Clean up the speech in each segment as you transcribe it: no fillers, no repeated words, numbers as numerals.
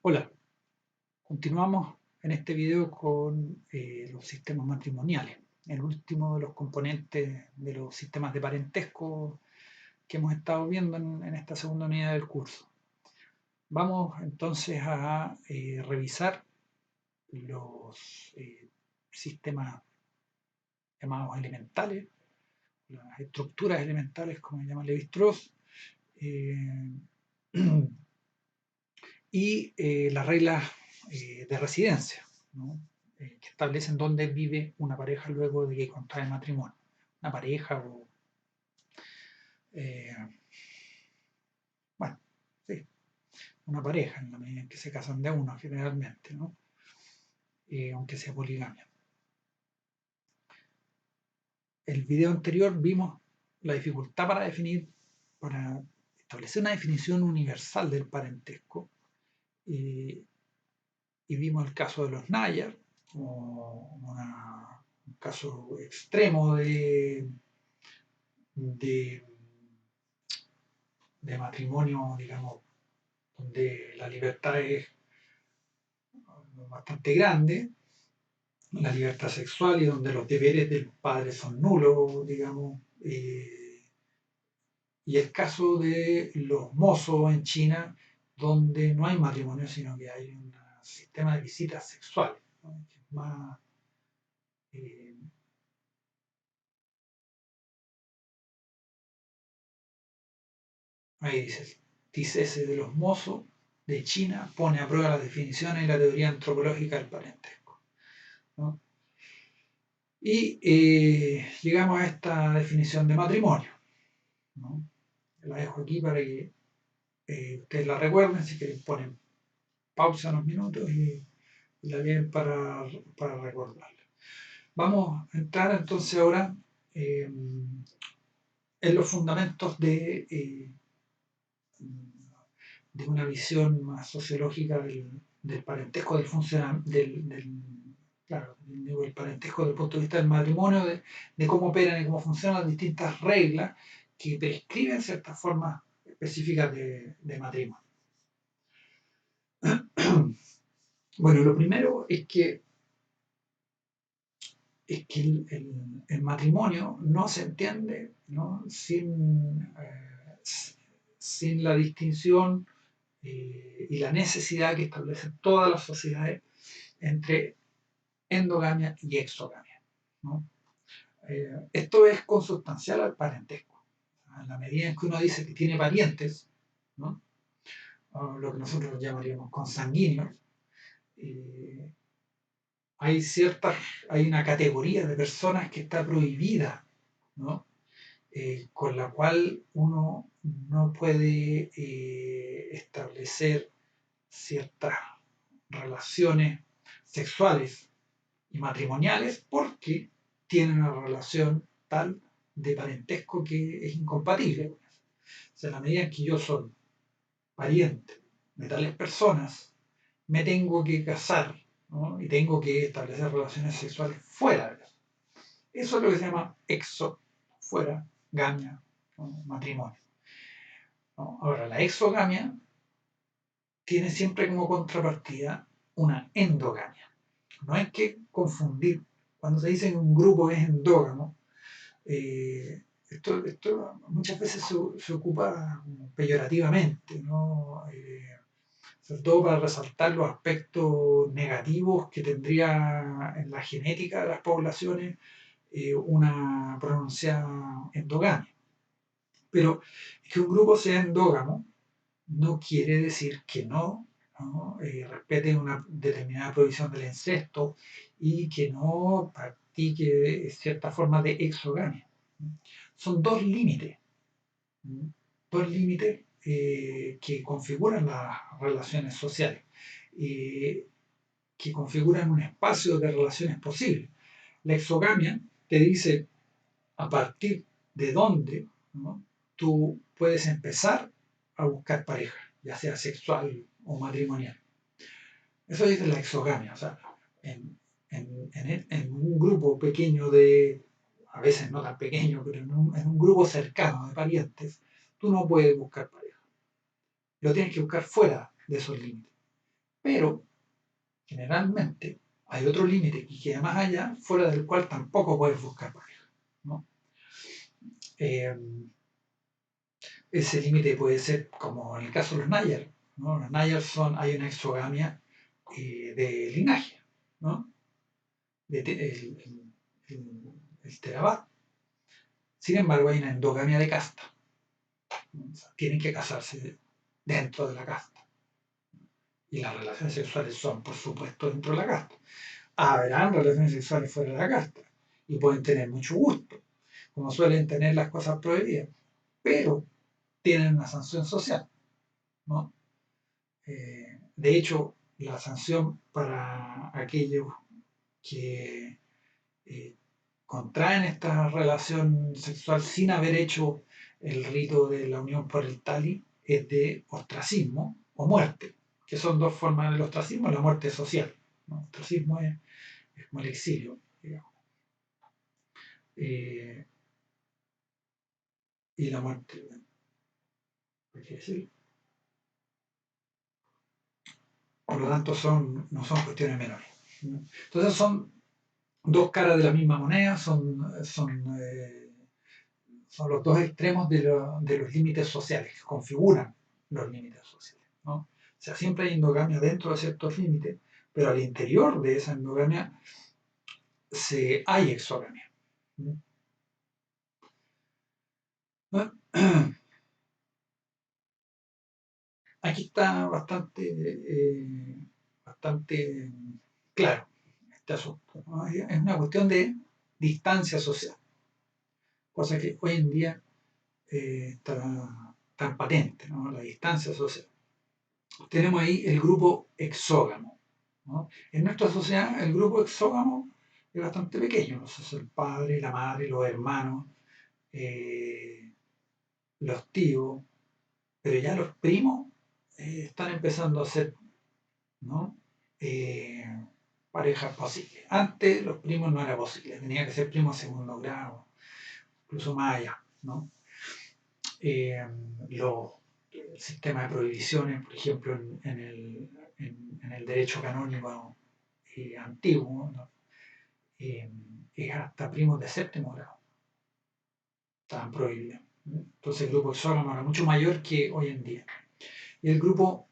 Hola, continuamos en este video con los sistemas matrimoniales, el último de los componentes de los sistemas de parentesco que hemos estado viendo en esta segunda unidad del curso. Vamos entonces a revisar los sistemas llamados elementales, las estructuras elementales, como se llama Levi-Strauss, eh, y las reglas de residencia, ¿no? Que establecen dónde vive una pareja luego de que contrae matrimonio. Una pareja o, eh, bueno, sí, una pareja en la medida en que se casan de uno generalmente, ¿no? Aunque sea poligamia. El video anterior vimos la dificultad para establecer una definición universal del parentesco, eh, y vimos el caso de los Nayar, como un caso extremo de, de matrimonio, digamos, donde la libertad es bastante grande, la libertad sexual, y donde los deberes del padre son nulos, digamos, y el caso de los mozos en China, donde no hay matrimonio, sino que hay un sistema de visitas sexuales, ¿no? Que es más, eh, ahí dice ese de los mozos de China pone a prueba las definiciones y la teoría antropológica del parentesco, ¿no? Y llegamos a esta definición de matrimonio, ¿no? La dejo aquí para que ustedes la recuerden. Si quieren ponen pausa unos minutos y la leen para recordarla. Vamos a entrar entonces ahora en los fundamentos de una visión más sociológica del parentesco, claro, del parentesco desde el punto de vista del matrimonio, de cómo operan y cómo funcionan las distintas reglas que prescriben ciertas formas específicas de matrimonio. Bueno, lo primero es que el matrimonio no se entiende, ¿no? Sin la distinción y la necesidad que establecen todas las sociedades entre endogamia y exogamia, ¿no? Esto es consustancial al parentesco. En la medida en que uno dice que tiene parientes, ¿no? O lo que nosotros llamaríamos consanguíneos, eh, hay hay una categoría de personas que está prohibida, ¿no? Con la cual uno no puede establecer ciertas relaciones sexuales y matrimoniales porque tienen una relación tal de parentesco que es incompatible. O sea, en la medida en que yo soy pariente de tales personas, me tengo que casar, ¿no? Y tengo que establecer relaciones sexuales fuera de eso. Eso es lo que se llama fuera, gamia, ¿no? Matrimonio, ¿no? Ahora, la exogamia tiene siempre como contrapartida una endogamia. No hay que confundir. Cuando se dice que un grupo es endógamo, esto muchas veces se ocupa peyorativamente, ¿no? Sobre todo para resaltar los aspectos negativos que tendría en la genética de las poblaciones una pronunciada endogamia. Pero es que un grupo sea endógamo no quiere decir que no respete una determinada prohibición del incesto y que no practique ciertas formas de exogamia. Son dos límites que configuran las relaciones sociales, eh, que configuran un espacio de relaciones posibles. La exogamia te dice a partir de dónde, ¿no? Tú puedes empezar a buscar pareja, ya sea sexual o matrimonial. Eso dice la exogamia. O sea, en un grupo pequeño a veces no tan pequeño, pero en un grupo cercano de parientes, tú no puedes buscar pareja. Lo tienes que buscar fuera de esos límites. Pero generalmente hay otro límite que queda más allá, fuera del cual tampoco puedes buscar pareja, ¿no? Ese límite puede ser como en el caso de los Nayar, ¿no? Los Nayar hay una exogamia de linaje, ¿no? El Theravada. Sin embargo, hay una endogamia de casta, ¿no? O sea, tienen que casarse dentro de la casta. Y las relaciones sexuales son, por supuesto, dentro de la casta. Habrán relaciones sexuales fuera de la casta y pueden tener mucho gusto, como suelen tener las cosas prohibidas, pero tienen una sanción social, ¿no? De hecho, la sanción para aquellos que contraen esta relación sexual sin haber hecho el rito de la unión por el tali es de ostracismo o muerte, que son dos formas del ostracismo, la muerte social, ¿no? El ostracismo es como el exilio, digamos. Eh, y la muerte, ¿por qué decir? Por lo tanto, no son cuestiones menores, ¿no? Entonces son dos caras de la misma moneda, son los dos extremos de los límites sociales, que configuran los límites sociales, ¿no? O sea, siempre hay endogamia dentro de ciertos límites, pero al interior de esa endogamia hay exogamia, ¿no? Aquí está bastante claro este asunto, ¿no? Es una cuestión de distancia social, cosa que hoy en día está tan patente, ¿no? La distancia social. Tenemos ahí el grupo exógamo, ¿no? En nuestra sociedad el grupo exógamo es bastante pequeño, ¿no? Es el padre, la madre, los hermanos, eh, los tíos, pero ya los primos están empezando a ser, ¿no? Eh, parejas posibles. Antes los primos no era posible, tenía que ser primo segundo grado, incluso más allá, ¿no? Eh, los el sistema de prohibiciones, por ejemplo, en el derecho canónico antiguo, ¿no? Es hasta primos de séptimo grado, estaban prohibidos, ¿no? Entonces el grupo exógamo era mucho mayor que hoy en día. Y el grupo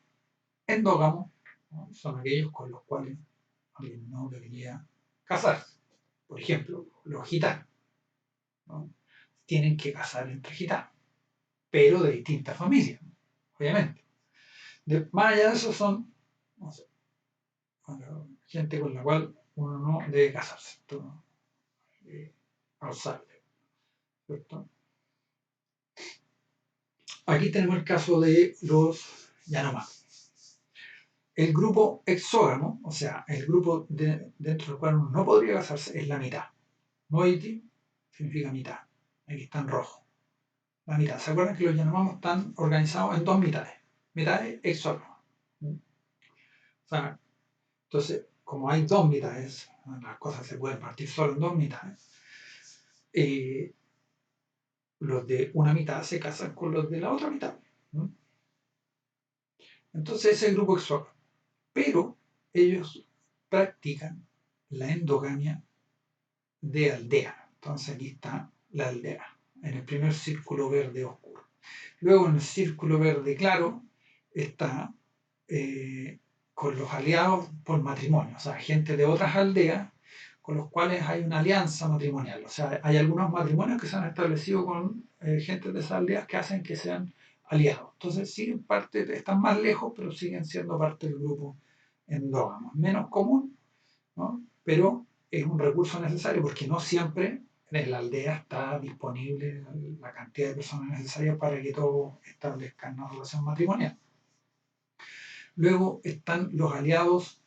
endógamo, ¿no? Son aquellos con los cuales alguien no debería casarse. Por ejemplo, los gitanos, ¿no? Tienen que casar entre gitanos, pero de distintas familias, ¿no? Obviamente. Más allá de eso son, no sé, gente con la cual uno no debe casarse, ¿no? Outsider, ¿cierto? Aquí tenemos el caso de los Yanomami. El grupo exógamo, o sea, el grupo dentro del cual uno no podría casarse, es la mitad. Moiti significa mitad. Aquí está en rojo. La mitad. ¿Se acuerdan que los Yanomami están organizados en dos mitades? Mitades exógamas. O sea, entonces, como hay dos mitades, las cosas se pueden partir solo en dos mitades, los de una mitad se casan con los de la otra mitad, ¿no? Entonces ese grupo exógamo. Pero ellos practican la endogamia de aldea. Entonces aquí está la aldea, en el primer círculo verde oscuro. Luego en el círculo verde claro está con los aliados por matrimonio, o sea, gente de otras aldeas con los cuales hay una alianza matrimonial. O sea, hay algunos matrimonios que se han establecido con gente de esas aldeas que hacen que sean aliados. Entonces siguen parte, están más lejos, pero siguen siendo parte del grupo endógamo. Menos común, ¿no? Pero es un recurso necesario porque no siempre en la aldea está disponible la cantidad de personas necesarias para que todos establezcan una relación matrimonial. Luego están los aliados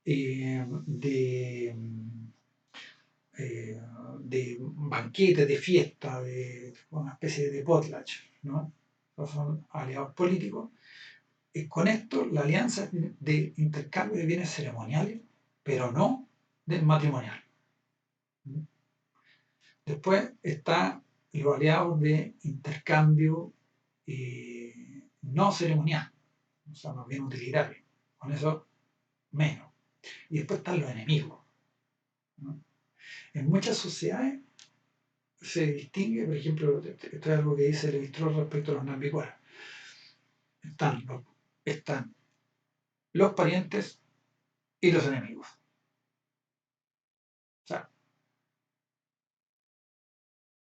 de, eh, de banquetes, de fiesta, de una especie de potlatch, ¿no? Esos son aliados políticos. Con esto, la alianza es de intercambio de bienes ceremoniales, pero no del matrimonial. Después está los aliados de intercambio no ceremonial, o sea, más bien utilitario. Con eso menos. Y después están los enemigos, ¿no? En muchas sociedades se distingue, por ejemplo, esto es algo que dice Levi-Strauss respecto a los Nambicuara. Están los parientes y los enemigos. O sea,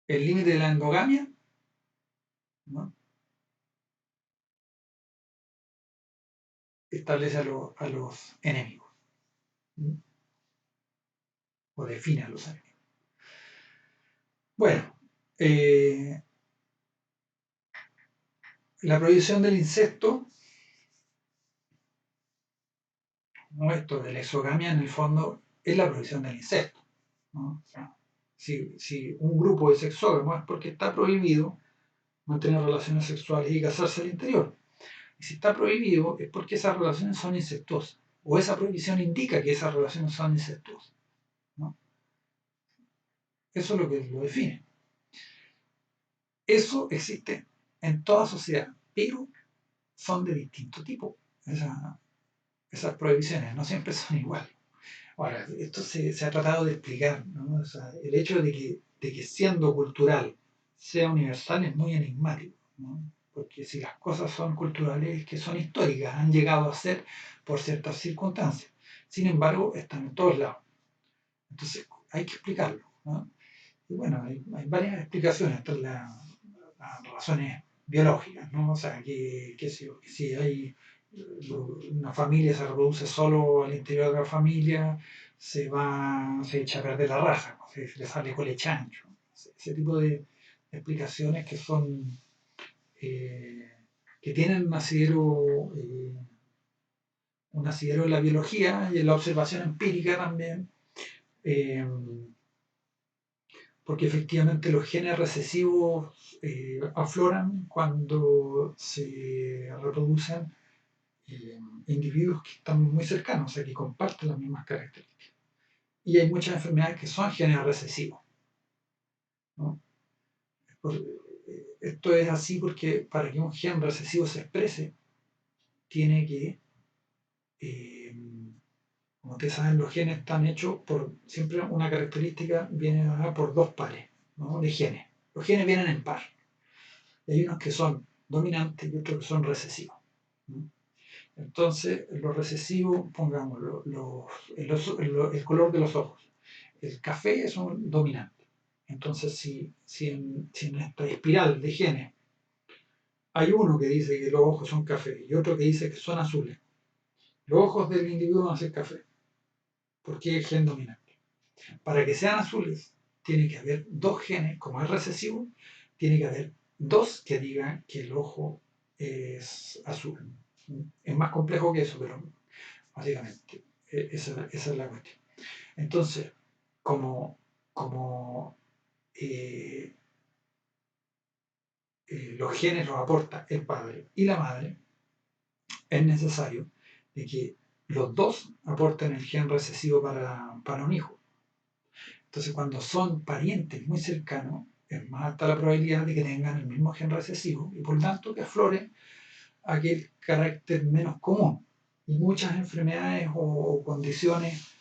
el límite de la endogamia, ¿no?, establece a los enemigos, ¿no?, o define a los enemigos. Bueno, la prohibición del incesto, ¿no?, esto de la exogamia en el fondo es la prohibición del incesto, ¿no? O sea, si un grupo es exógamo es porque está prohibido mantener relaciones sexuales y casarse al interior. Y si está prohibido es porque esas relaciones son incestuosas, o esa prohibición indica que esas relaciones son incestuosas, ¿no? Eso es lo que lo define. Eso existe en toda sociedad, pero son de distinto tipo. Esas prohibiciones no siempre son iguales. Ahora, esto se ha tratado de explicar, ¿no? O sea, el hecho de que siendo cultural sea universal es muy enigmático, ¿no? Porque si las cosas son culturales, es que son históricas, han llegado a ser por ciertas circunstancias. Sin embargo, están en todos lados. Entonces, hay que explicarlo, ¿no? Y bueno, hay varias explicaciones. Estas son las razones biológicas, ¿no? O sea, que si hay una familia se reproduce solo al interior de la familia, se echa a perder la raza, ¿no? Se le sale cole chancho. Ese tipo de explicaciones que son eh, que tienen un asidero en la biología y en la observación empírica también, eh, porque efectivamente los genes recesivos afloran cuando se reproducen individuos que están muy cercanos, o sea, que comparten las mismas características. Y hay muchas enfermedades que son genes recesivos, ¿no? Esto es así porque para que un gen recesivo se exprese, tiene que, eh, como ustedes saben, los genes están hechos por, siempre una característica viene dada por dos pares, ¿no?, de genes. Los genes vienen en par. Y hay unos que son dominantes y otros que son recesivos, ¿no? Entonces, los recesivos, pongamos, el color de los ojos. El café es un dominante. Entonces, si en esta espiral de genes hay uno que dice que los ojos son café y otro que dice que son azules, los ojos del individuo van a ser café, porque es gen dominante. Para que sean azules, tiene que haber dos genes, como es recesivo, tiene que haber dos que digan que el ojo es azul. Es más complejo que eso, pero básicamente esa es la cuestión. Entonces, como eh, los genes los aporta el padre y la madre, es necesario de que los dos aporten el gen recesivo para un hijo. Entonces, cuando son parientes muy cercanos, es más alta la probabilidad de que tengan el mismo gen recesivo y por tanto que aflore aquel carácter menos común. Y muchas enfermedades o condiciones,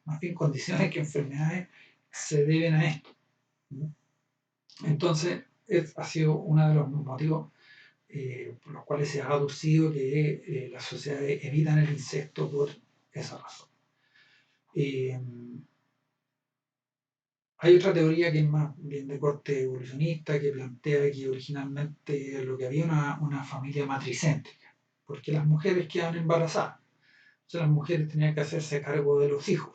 más bien condiciones que enfermedades, se deben a esto, ¿no? Entonces, ha sido uno de los motivos por los cuales se ha aducido que las sociedades evitan el incesto por esa razón. Eh, Hay otra teoría que es más bien de corte evolucionista, que plantea que originalmente lo que había una familia matricéntrica, porque las mujeres quedan embarazadas, entonces las mujeres tenían que hacerse cargo de los hijos.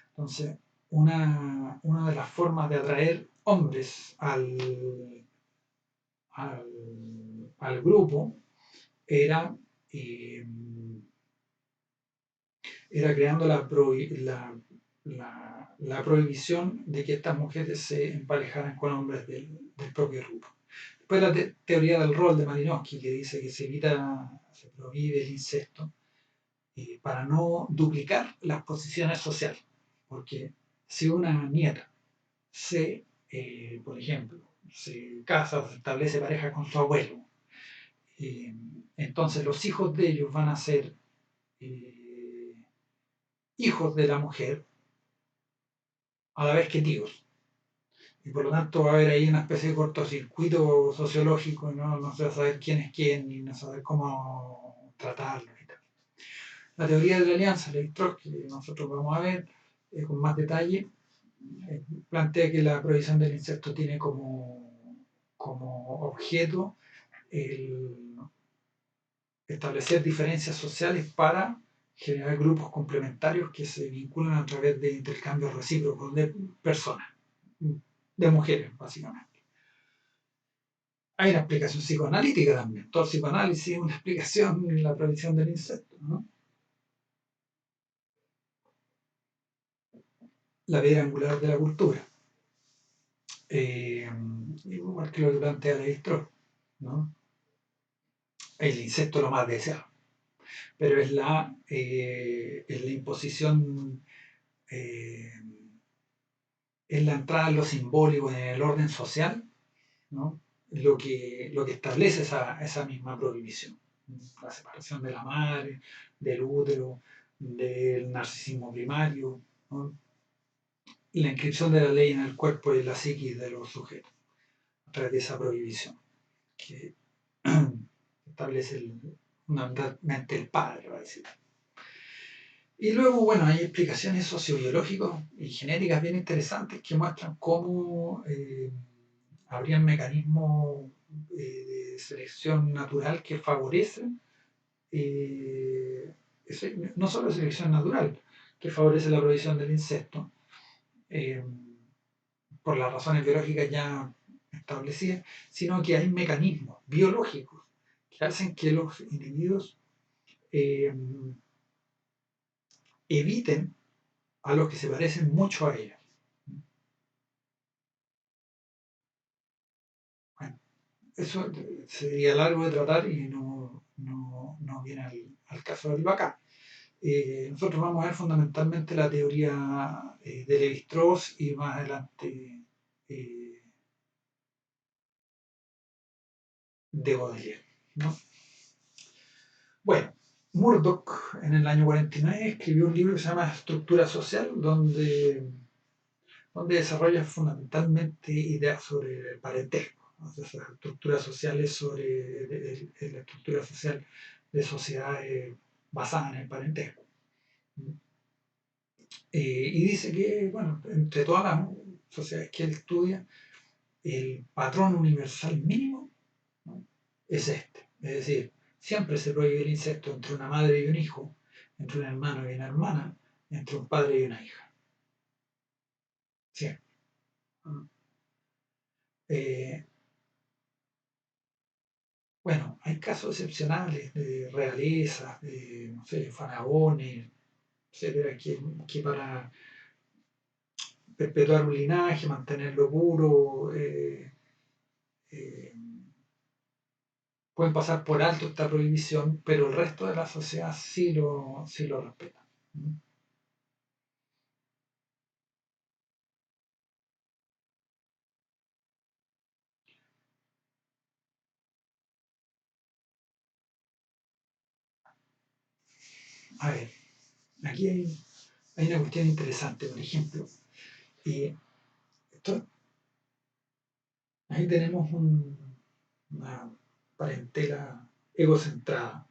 Entonces, una de las formas de atraer hombres al grupo era, eh, era creando la prohibición de que estas mujeres se emparejaran con hombres del propio grupo. Después la teoría del rol de Malinowski, que dice que se prohíbe el incesto para no duplicar las posiciones sociales. Porque si una nieta por ejemplo, se casa o se establece pareja con su abuelo, entonces los hijos de ellos van a ser hijos de la mujer a la vez que tíos. Y por lo tanto va a haber ahí una especie de cortocircuito sociológico, ¿no? No se va a saber quién es quién y no saber cómo tratarlo y tal. La teoría de la alianza, Levi-Strauss, que nosotros vamos a ver con más detalle, plantea que la prohibición del incesto tiene como objeto el establecer diferencias sociales para generar grupos complementarios que se vinculan a través de intercambios recíprocos de personas, de mujeres, básicamente. Hay una explicación psicoanalítica también. Todo el psicoanálisis es una explicación en la prohibición del incesto, ¿no? La piedra angular de la cultura. Igual que lo que plantea Levi-Strauss, ¿no? El incesto es lo más deseado, pero es la imposición, eh, es la entrada en lo simbólico, en el orden social, ¿no? Lo que establece esa misma prohibición. La separación de la madre, del útero, del narcisismo primario, ¿no? La inscripción de la ley en el cuerpo y en la psiquis de los sujetos, a través de esa prohibición que establece fundamentalmente el padre, va a decir. Y luego, bueno, hay explicaciones sociobiológicas y genéticas bien interesantes que muestran cómo habría mecanismos de selección natural que favorecen, no solo selección natural, que favorece la provisión del incesto, eh, por las razones biológicas ya establecidas, sino que hay mecanismos biológicos que hacen que los individuos eh, eviten a los que se parecen mucho a ellos. Bueno, eso sería largo de tratar y no viene al caso de verlo acá. Nosotros vamos a ver fundamentalmente la teoría de Levi-Strauss y más adelante eh, de Baudelaire, ¿no? Bueno, Murdoch en el año 49 escribió un libro que se llama Estructura Social, donde desarrolla fundamentalmente ideas sobre el parentesco, ¿no? O sea, esas estructuras sociales la estructura social de sociedades basadas en el parentesco. Y dice que, bueno, entre todas las sociedades que él estudia, el patrón universal mínimo, ¿no? Es este. Es decir, siempre se prohíbe el incesto entre una madre y un hijo, entre un hermano y una hermana, entre un padre y una hija. Siempre. Eh, bueno, hay casos excepcionales de realezas, de, no sé, faraones, etcétera, que para perpetuar un linaje, mantenerlo puro, eh, pueden pasar por alto esta prohibición, pero el resto de la sociedad sí lo respeta. A ver, aquí hay una cuestión interesante, por ejemplo. Y esto, ahí tenemos una parentela egocentrada.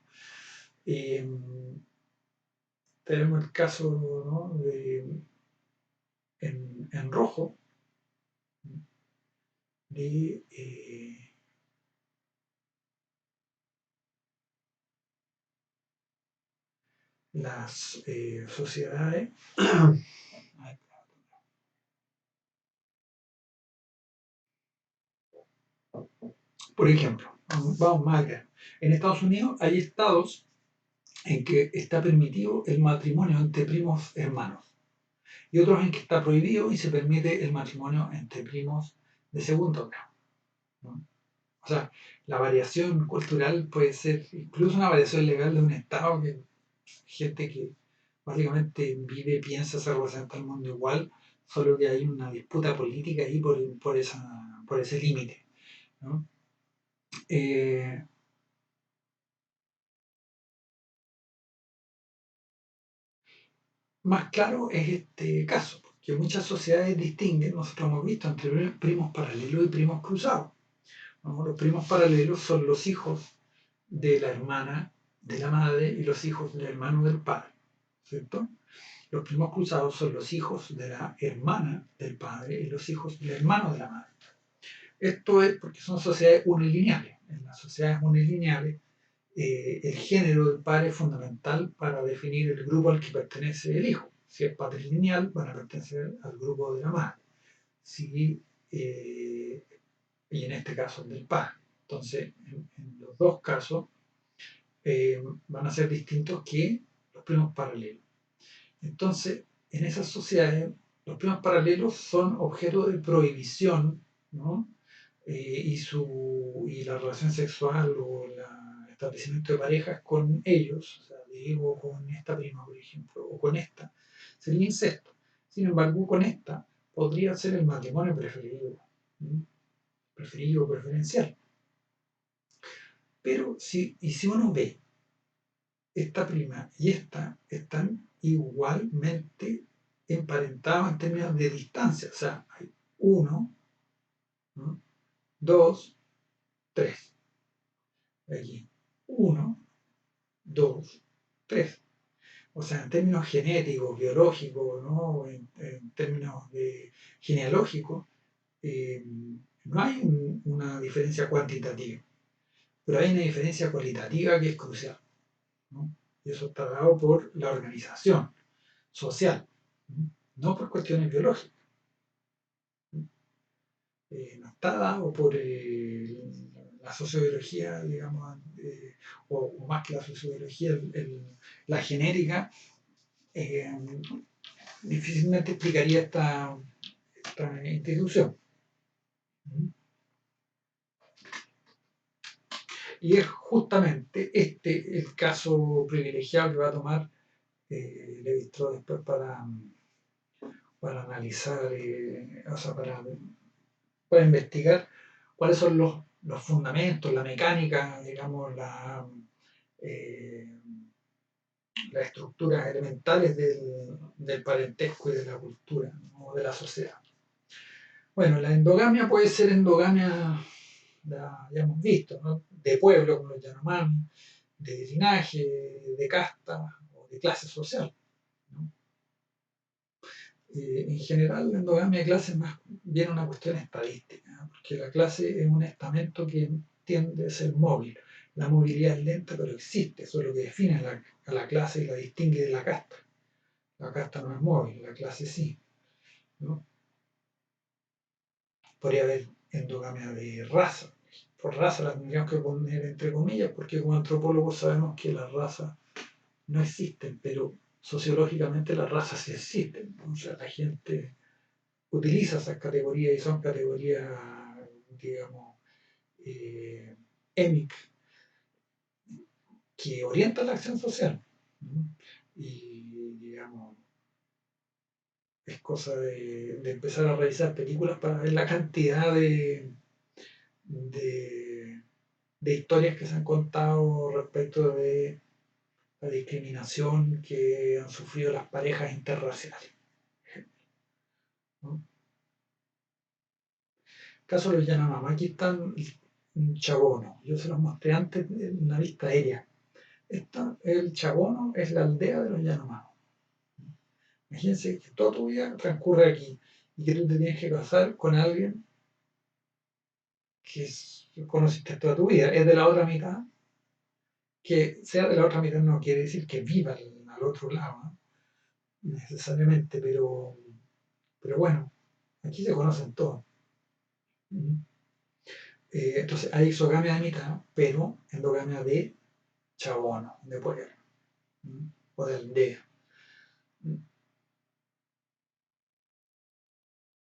Eh, Tenemos el caso, ¿no? en rojo de las sociedades. Por ejemplo, vamos más allá. En Estados Unidos hay estados en que está permitido el matrimonio entre primos hermanos y otros en que está prohibido y se permite el matrimonio entre primos de segundo grado, ¿no? O sea, la variación cultural puede ser incluso una variación legal de un estado que gente que básicamente vive, piensa, se representa el mundo igual, solo que hay una disputa política ahí por ese límite, ¿no? Eh, más claro es este caso, porque muchas sociedades distinguen, nosotros hemos visto, entre primos paralelos y primos cruzados. ¿No? Los primos paralelos son los hijos de la hermana de la madre y los hijos del hermano del padre, ¿cierto? Los primos cruzados son los hijos de la hermana del padre y los hijos del hermano de la madre. Esto es porque son sociedades unilineales. En las sociedades unilineales, el género del padre es fundamental para definir el grupo al que pertenece el hijo. Si es patrilineal, van a pertenecer al grupo de la madre. Si, y en este caso el del padre. Entonces, en los dos casos van a ser distintos que los primos paralelos. Entonces, en esas sociedades, los primos paralelos son objeto de prohibición, ¿no? Y la relación sexual o el establecimiento de parejas con ellos, o sea, digo con esta prima, por ejemplo, o con esta, sería incesto. Sin embargo, con esta podría ser el matrimonio preferido, ¿no? Preferido o preferencial. Pero si uno ve esta prima y esta están igualmente emparentados en términos de distancia, o sea, hay uno, ¿no? Dos, tres. Aquí, uno, dos, tres. O sea, en términos genéticos, biológicos, ¿no? En términos genealógicos, eh, no hay una diferencia cuantitativa, pero hay una diferencia cualitativa que es crucial, ¿no? Y eso está dado por la organización social, ¿no? No por cuestiones biológicas. No está dado por la sociobiología, digamos, o más que la sociobiología, la genética, eh, difícilmente explicaría esta institución. Y es justamente este el caso privilegiado que va a tomar Levi-Strauss después para analizar, o sea, para investigar cuáles son los fundamentos, la mecánica, digamos, eh, las estructuras elementales del parentesco y de la cultura, ¿no? De la sociedad. Bueno, la endogamia puede ser endogamia, ya hemos visto, ¿no? De pueblo, como los Yanomami, de linaje, de casta o de clase social, ¿no? En general, la endogamia de clase es más bien una cuestión estadística, ¿no? Porque la clase es un estamento que tiende a ser móvil. La movilidad es lenta, pero existe. Eso es lo que define a la clase y la distingue de la casta. La casta no es móvil, la clase sí, ¿no? Podría haber endogamia de raza. Por raza la tendríamos que poner entre comillas, porque como antropólogos sabemos que las razas no existen, pero sociológicamente las razas sí existen, ¿no? O sea, la gente utiliza esas categorías y son categorías, digamos, eh, EMIC, que orientan la acción social, ¿no? Y, digamos, es cosa de empezar a revisar películas para ver la cantidad de, de historias que se han contado respecto de la discriminación que han sufrido las parejas interraciales, ¿no? El caso de los Yanomami, aquí están un chabono. Yo se los mostré antes en una vista aérea. El chabono es la aldea de los Yanomami. Imagínense que toda tu vida transcurre aquí y que tú te tienes que casar con alguien que conociste toda tu vida. Es de la otra mitad. Que sea de la otra mitad no quiere decir que viva al otro lado, ¿no? Necesariamente, pero bueno, aquí se conocen todos. Entonces hay exogamia de mitad, pero endogamia de chabono, de pueblo, o de aldea.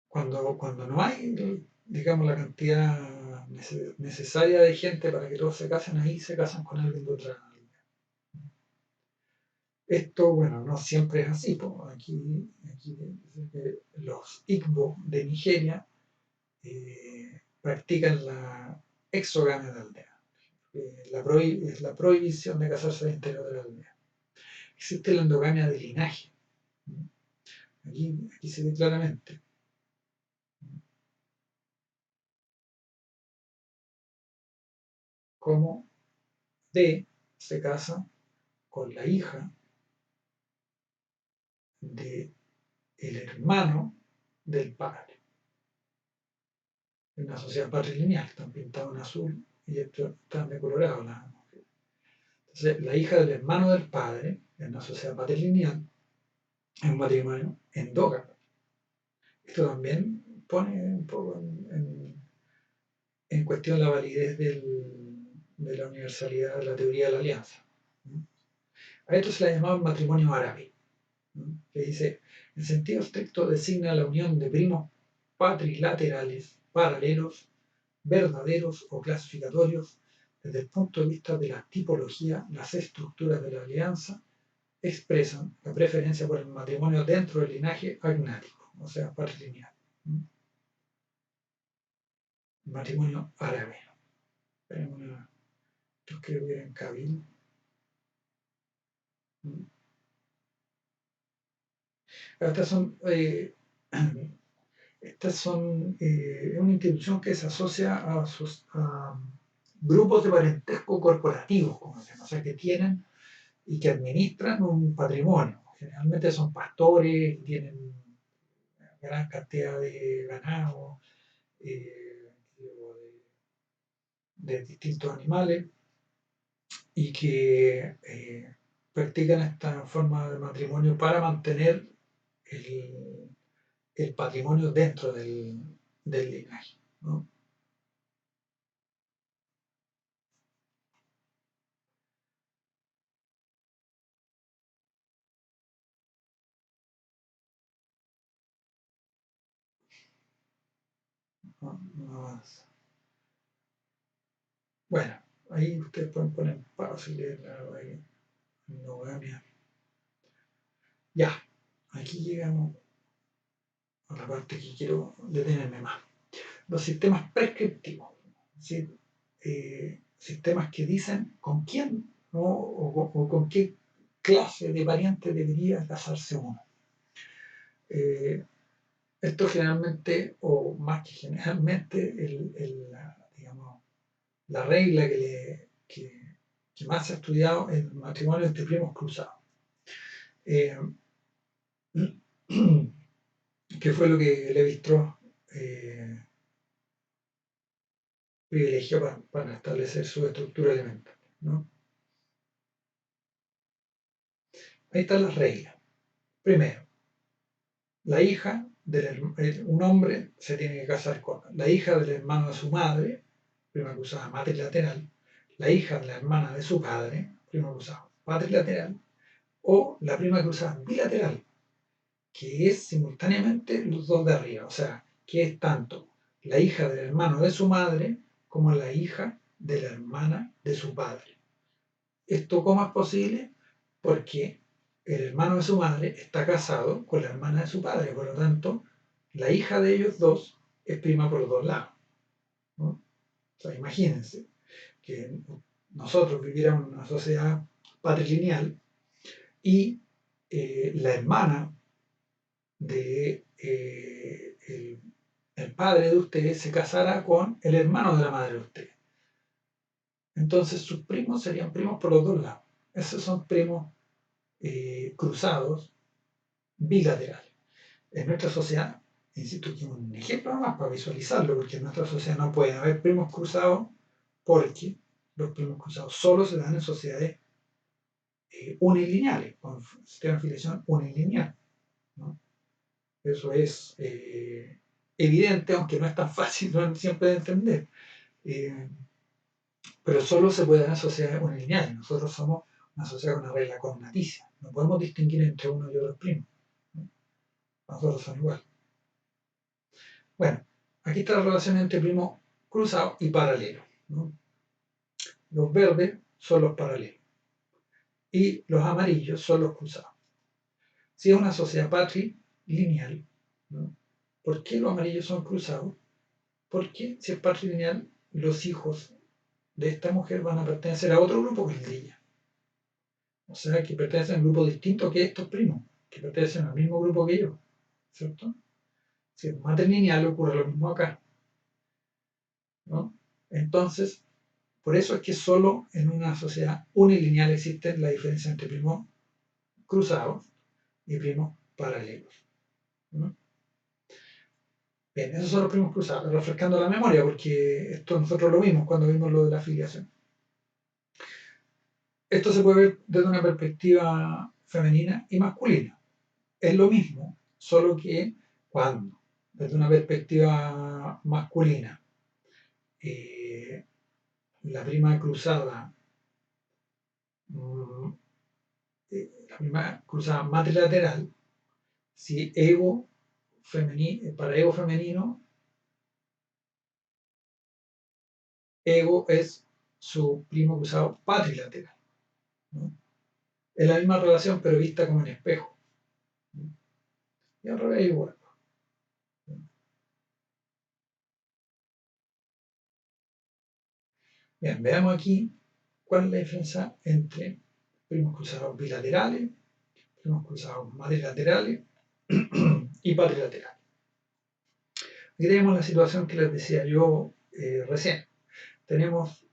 Cuando no hay, digamos, la cantidad necesaria de gente para que todos se casen, ahí se casan con alguien de otra aldea. Esto, bueno, no siempre es así. Aquí los Igbo de Nigeria practican la exogamia de aldea. Es la prohibición de casarse al interior de la aldea. Existe la endogamia de linaje. Aquí se ve claramente. Cómo D se casa con la hija del hermano del padre. En una sociedad patrilineal, están pintados en azul y estos están de colorado. Entonces, la hija del hermano del padre, en una sociedad patrilineal, es un matrimonio endógamo. Esto también pone un poco en cuestión la validez de la universalidad de la teoría de la alianza. A esto se le ha llamado matrimonio árabe, que dice, en sentido estricto designa la unión de primos patrilaterales, paralelos, verdaderos o clasificatorios, desde el punto de vista de la tipología. Las estructuras de la alianza expresan la preferencia por el matrimonio dentro del linaje agnático, o sea, patrilineal. Matrimonio árabe. Yo creo que era en Kabil. Estas son, una institución que se asocia a grupos de parentesco corporativos, como se llama, o sea, que tienen y que administran un patrimonio. Generalmente son pastores, tienen gran cantidad de ganado, de distintos animales, y que practican esta forma de matrimonio para mantener el patrimonio dentro del linaje, ¿no? No más. Bueno, ahí ustedes pueden poner pausa y leerla ahí, monogamia. Ya, aquí llegamos a la parte que quiero detenerme más. Los sistemas prescriptivos, ¿sí? Sistemas que dicen con quién, ¿no? o con qué clase de pariente debería casarse uno. Esto generalmente, o más que generalmente, digamos, la regla que más se ha estudiado es el matrimonio entre primos cruzados. Eh, que fue lo que Levi-Strauss privilegió para establecer su estructura elemental, ¿no? Ahí están las reglas. Primero, la hija un hombre se tiene que casar con la hija del hermano de su madre, prima cruzada matrilateral, la hija de la hermana de su padre, prima cruzada patrilateral, o la prima cruzada bilateral, que es simultáneamente los dos de arriba, o sea, que es tanto la hija del hermano de su madre como la hija de la hermana de su padre. ¿Esto cómo es posible? Porque el hermano de su madre está casado con la hermana de su padre, por lo tanto, la hija de ellos dos es prima por los dos lados, ¿no? O sea, imagínense que nosotros viviéramos en una sociedad patrilineal y la hermana de el padre de usted se casara con el hermano de la madre de usted. Entonces sus primos serían primos por los dos lados. Esos son primos cruzados bilaterales. En nuestra sociedad, insisto que es un ejemplo más para visualizarlo, porque en nuestra sociedad no puede haber primos cruzados porque los primos cruzados solo se dan en sociedades unilineales, con sistema de filiación unilineal, ¿no? Eso es evidente, aunque no es tan fácil siempre de entender. Pero solo se puede dar en sociedades unilineales. Nosotros somos una sociedad con una regla cognaticia. No podemos distinguir entre uno y otro primos, ¿no? Nosotros son igual. Bueno, aquí está la relación entre primo cruzado y paralelo, ¿no? Los verdes son los paralelos y los amarillos son los cruzados. Si es una sociedad patrilineal, ¿no? ¿Por qué los amarillos son cruzados? Porque si es patrilineal, los hijos de esta mujer van a pertenecer a otro grupo que el de ella. O sea, que pertenecen a un grupo distinto que estos primos, que pertenecen al mismo grupo que yo. ¿cierto? Si es matrilineal ocurre lo mismo acá, ¿no? Entonces, por eso es que solo en una sociedad unilineal existe la diferencia entre primos cruzados y primos paralelos, ¿no? Bien, esos son los primos cruzados, refrescando la memoria, porque esto nosotros lo vimos cuando vimos lo de la afiliación. Esto se puede ver desde una perspectiva femenina y masculina. Es lo mismo, solo que cuando, desde una perspectiva masculina, eh, la prima cruzada, mm, la prima cruzada matrilateral, si ego para ego femenino, ego es su primo cruzado patrilateral, ¿no? Es la misma relación, pero vista como en espejo, ¿no? Y al revés igual. Bien, veamos aquí cuál es la diferencia entre primos cruzados bilaterales, primos cruzados matrilaterales y patrilaterales. Aquí tenemos la situación que les decía yo recién. Tenemos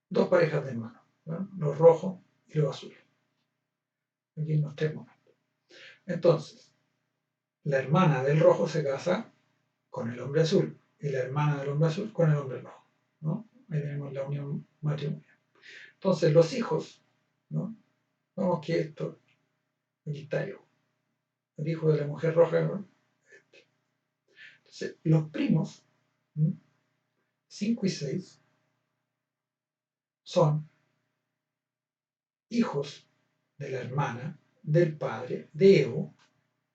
dos parejas de hermanos, ¿no? Los rojos y los azules. Aquí en los tres momentos. Entonces, la hermana del rojo se casa con el hombre azul y la hermana del hombre azul con el hombre rojo, ¿no? Ahí tenemos la unión matrimonial. Entonces, los hijos, ¿no? Vamos que esto, aquí está yo, el hijo de la mujer roja, ¿no? Entonces, los primos, ¿no? 5 y 6 son hijos de la hermana, del padre, de Evo,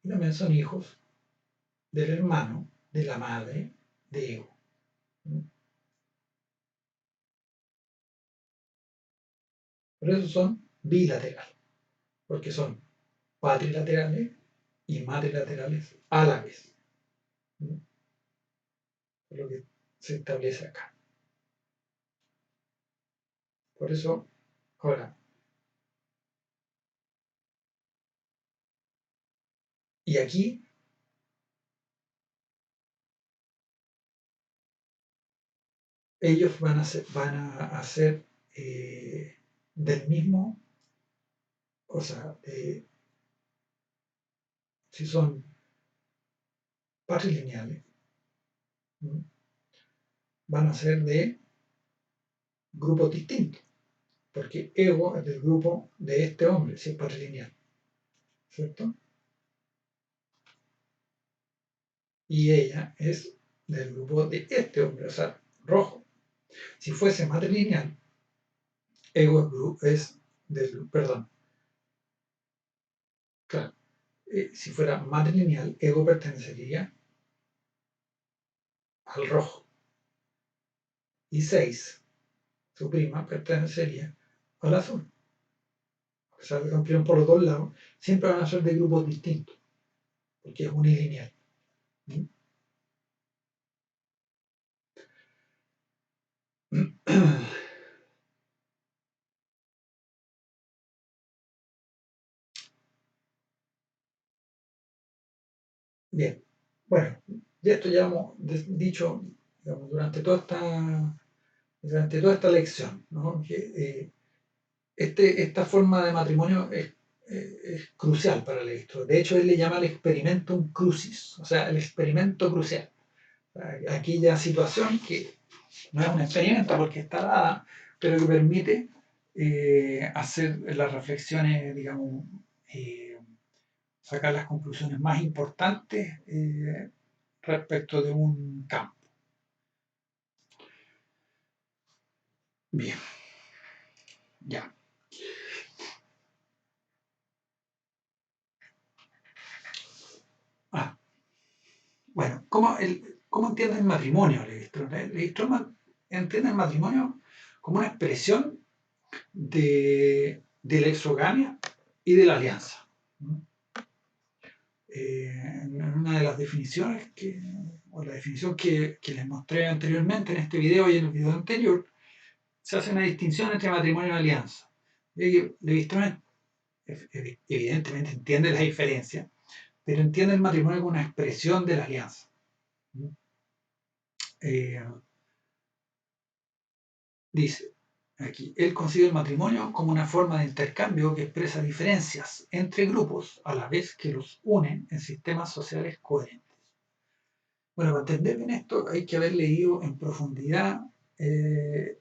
y también son hijos del hermano, de la madre, de Evo. Por eso son bilaterales, porque son patrilaterales y matrilaterales a la vez. Es lo que se establece acá. Por eso, ahora, y aquí ellos van a hacer del mismo, o sea, si son patrilineales, ¿no? Van a ser de grupos distintos, porque ego es del grupo de este hombre, si es patrilineal, ¿cierto? Y ella es del grupo de este hombre, o sea, rojo. Si fuese matrilineal, ego es del, perdón, claro, si fuera matrilineal, ego pertenecería al rojo. Y 6, su prima, pertenecería al azul. A pesar de que cumplieron por los dos lados, siempre van a ser de grupos distintos, porque es unilineal. ¿Mm? Bien, bueno, de esto ya hemos dicho, digamos, durante toda esta lección, ¿no? Que esta forma de matrimonio es crucial para el registro. De hecho, él le llama el experimentum crucis, o sea, el experimento crucial. Aquella situación que no es un experimento porque está dada, pero que permite hacer las reflexiones, digamos, eh, sacar las conclusiones más importantes respecto de un campo. Bien, ya. Ah, bueno, ¿cómo entiende el matrimonio Levi-Strauss? Levi-Strauss entiende el matrimonio como una expresión de la exogamia y de la alianza. En una de las definiciones o la definición que les mostré anteriormente en este video y en el video anterior, se hace una distinción entre matrimonio y alianza. Levi-Strauss evidentemente entiende la diferencia, pero entiende el matrimonio como una expresión de la alianza. Eh, Dice aquí, él concibe el matrimonio como una forma de intercambio que expresa diferencias entre grupos a la vez que los une en sistemas sociales coherentes. Bueno, para entender bien esto hay que haber leído en profundidad el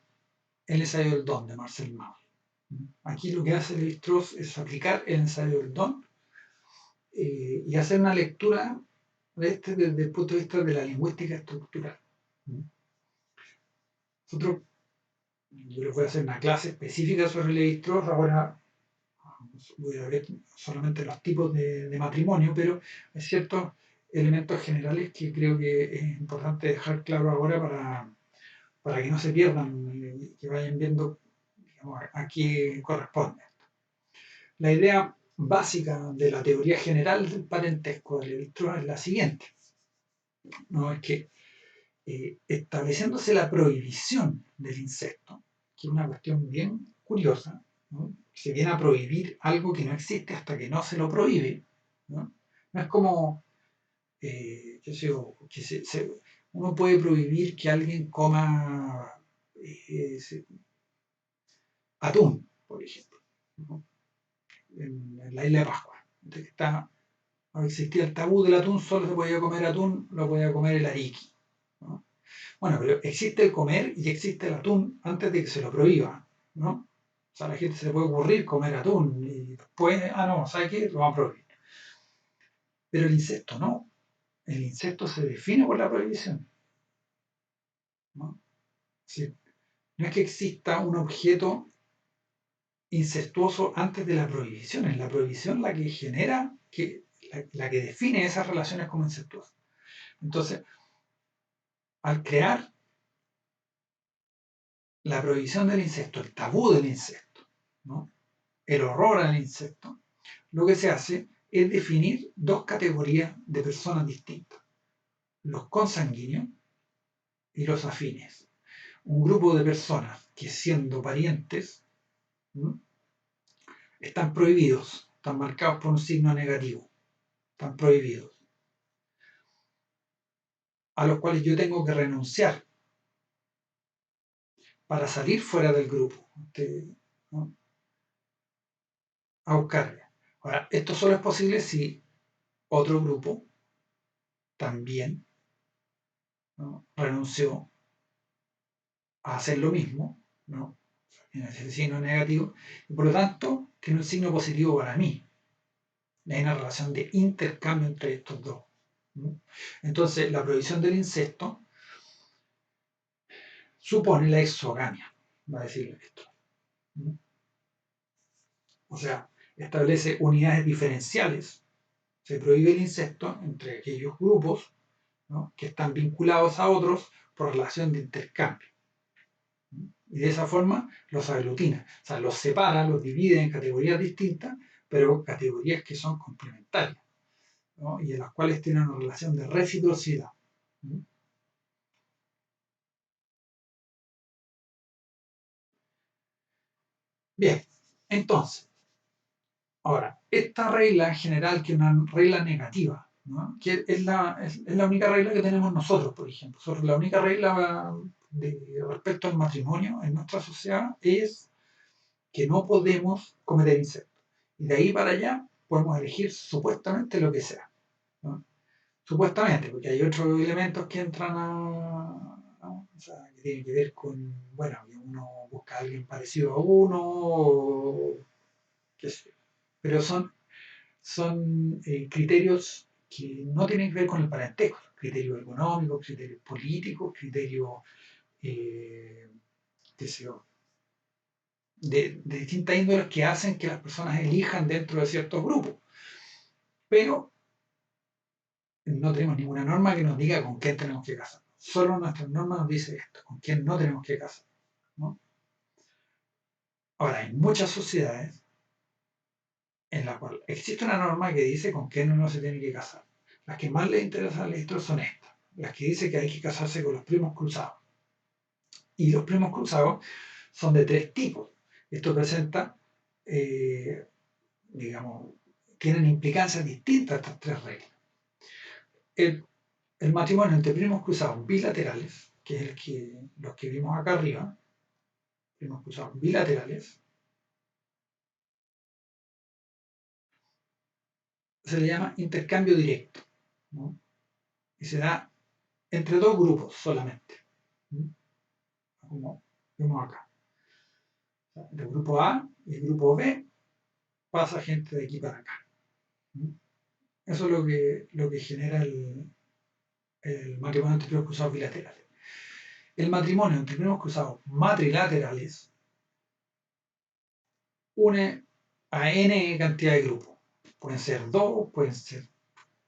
ensayo del don de Marcel Mauss. Aquí lo que hace Lévi-Strauss es aplicar el ensayo del don y hacer una lectura de este desde el punto de vista de la lingüística estructural. Nosotros, yo les voy a hacer una clase específica sobre Lévi-Strauss, ahora voy a ver solamente los tipos de matrimonio, pero hay ciertos elementos generales que creo que es importante dejar claro ahora para que no se pierdan, que vayan viendo, digamos, a qué corresponde. La idea básica de la teoría general del parentesco de Lévi-Strauss es la siguiente, ¿no? Es que estableciéndose la prohibición del incesto, que es una cuestión bien curiosa, ¿no? Se viene a prohibir algo que no existe hasta que no se lo prohíbe, ¿no? No es como, uno puede prohibir que alguien coma eh, atún, por ejemplo, ¿no? En la isla de Pascua. Entonces existía el tabú del atún, solo se podía comer atún, lo podía comer el ariqui, ¿no? Bueno, pero existe el comer y existe el atún antes de que se lo prohíba, ¿no? O sea, a la gente se le puede ocurrir comer atún y después, no, ¿sabe qué? Lo van a prohibir. Pero el insecto no. El insecto se define por la prohibición, ¿no? Sí. No es que exista un objeto incestuoso antes de la prohibición, es la prohibición la que genera, la que define esas relaciones como incestuosas. Entonces, al crear la prohibición del insecto, el tabú del insecto, ¿no? El horror al insecto, lo que se hace es definir dos categorías de personas distintas, los consanguíneos y los afines. Un grupo de personas que siendo parientes, ¿no?, están prohibidos, están marcados por un signo negativo, están prohibidos, a los cuales yo tengo que renunciar para salir fuera del grupo, ¿no?, a buscarle. Ahora, esto solo es posible si otro grupo también, ¿no?, renunció a hacer lo mismo, ¿no?, tiene ese signo negativo, y por lo tanto tiene un signo positivo para mí. Hay una relación de intercambio entre estos dos, ¿no? Entonces, la prohibición del incesto supone la exogamia, va a decirle esto, ¿no? O sea, establece unidades diferenciales. Se prohíbe el incesto entre aquellos grupos, ¿no?, que están vinculados a otros por relación de intercambio. Y de esa forma los aglutina, o sea, los separa, los divide en categorías distintas, pero categorías que son complementarias, ¿no?, y en las cuales tienen una relación de reciprocidad. Bien, entonces, ahora, esta regla en general, que es una regla negativa, ¿no?, que es la única regla que tenemos nosotros, por ejemplo. La única regla respecto al matrimonio en nuestra sociedad es que no podemos cometer incesto. Y de ahí para allá podemos elegir supuestamente lo que sea, ¿no? Supuestamente, porque hay otros elementos que entran ¿no?, o sea, que tienen que ver con, bueno, que uno busca a alguien parecido a uno, o qué sé yo. Pero son criterios que no tienen que ver con el parentesco, criterios económicos, criterios políticos, criterios, qué sé yo, de distintas índoles que hacen que las personas elijan dentro de ciertos grupos. Pero no tenemos ninguna norma que nos diga con quién tenemos que casar. Solo nuestra norma nos dice esto, con quién no tenemos que casar, ¿no? Ahora, hay muchas sociedades en las cuales existe una norma que dice con quién uno se tiene que casar. Las que más les interesan al esto son estas, las que dicen que hay que casarse con los primos cruzados. Y los primos cruzados son de tres tipos. Esto presenta digamos, tienen implicancias distintas estas tres reglas. El matrimonio entre primos cruzados bilaterales, que es los que vimos acá arriba, primos cruzados bilaterales, se le llama intercambio directo, ¿no? Y se da entre dos grupos solamente, ¿no? Como vemos acá. Del grupo A y el grupo B pasa gente de aquí para acá, ¿no? Eso es lo que genera el matrimonio entre primos cruzados bilaterales. El matrimonio entre primos cruzados matrilaterales une a n cantidad de grupos. Pueden ser dos, pueden ser.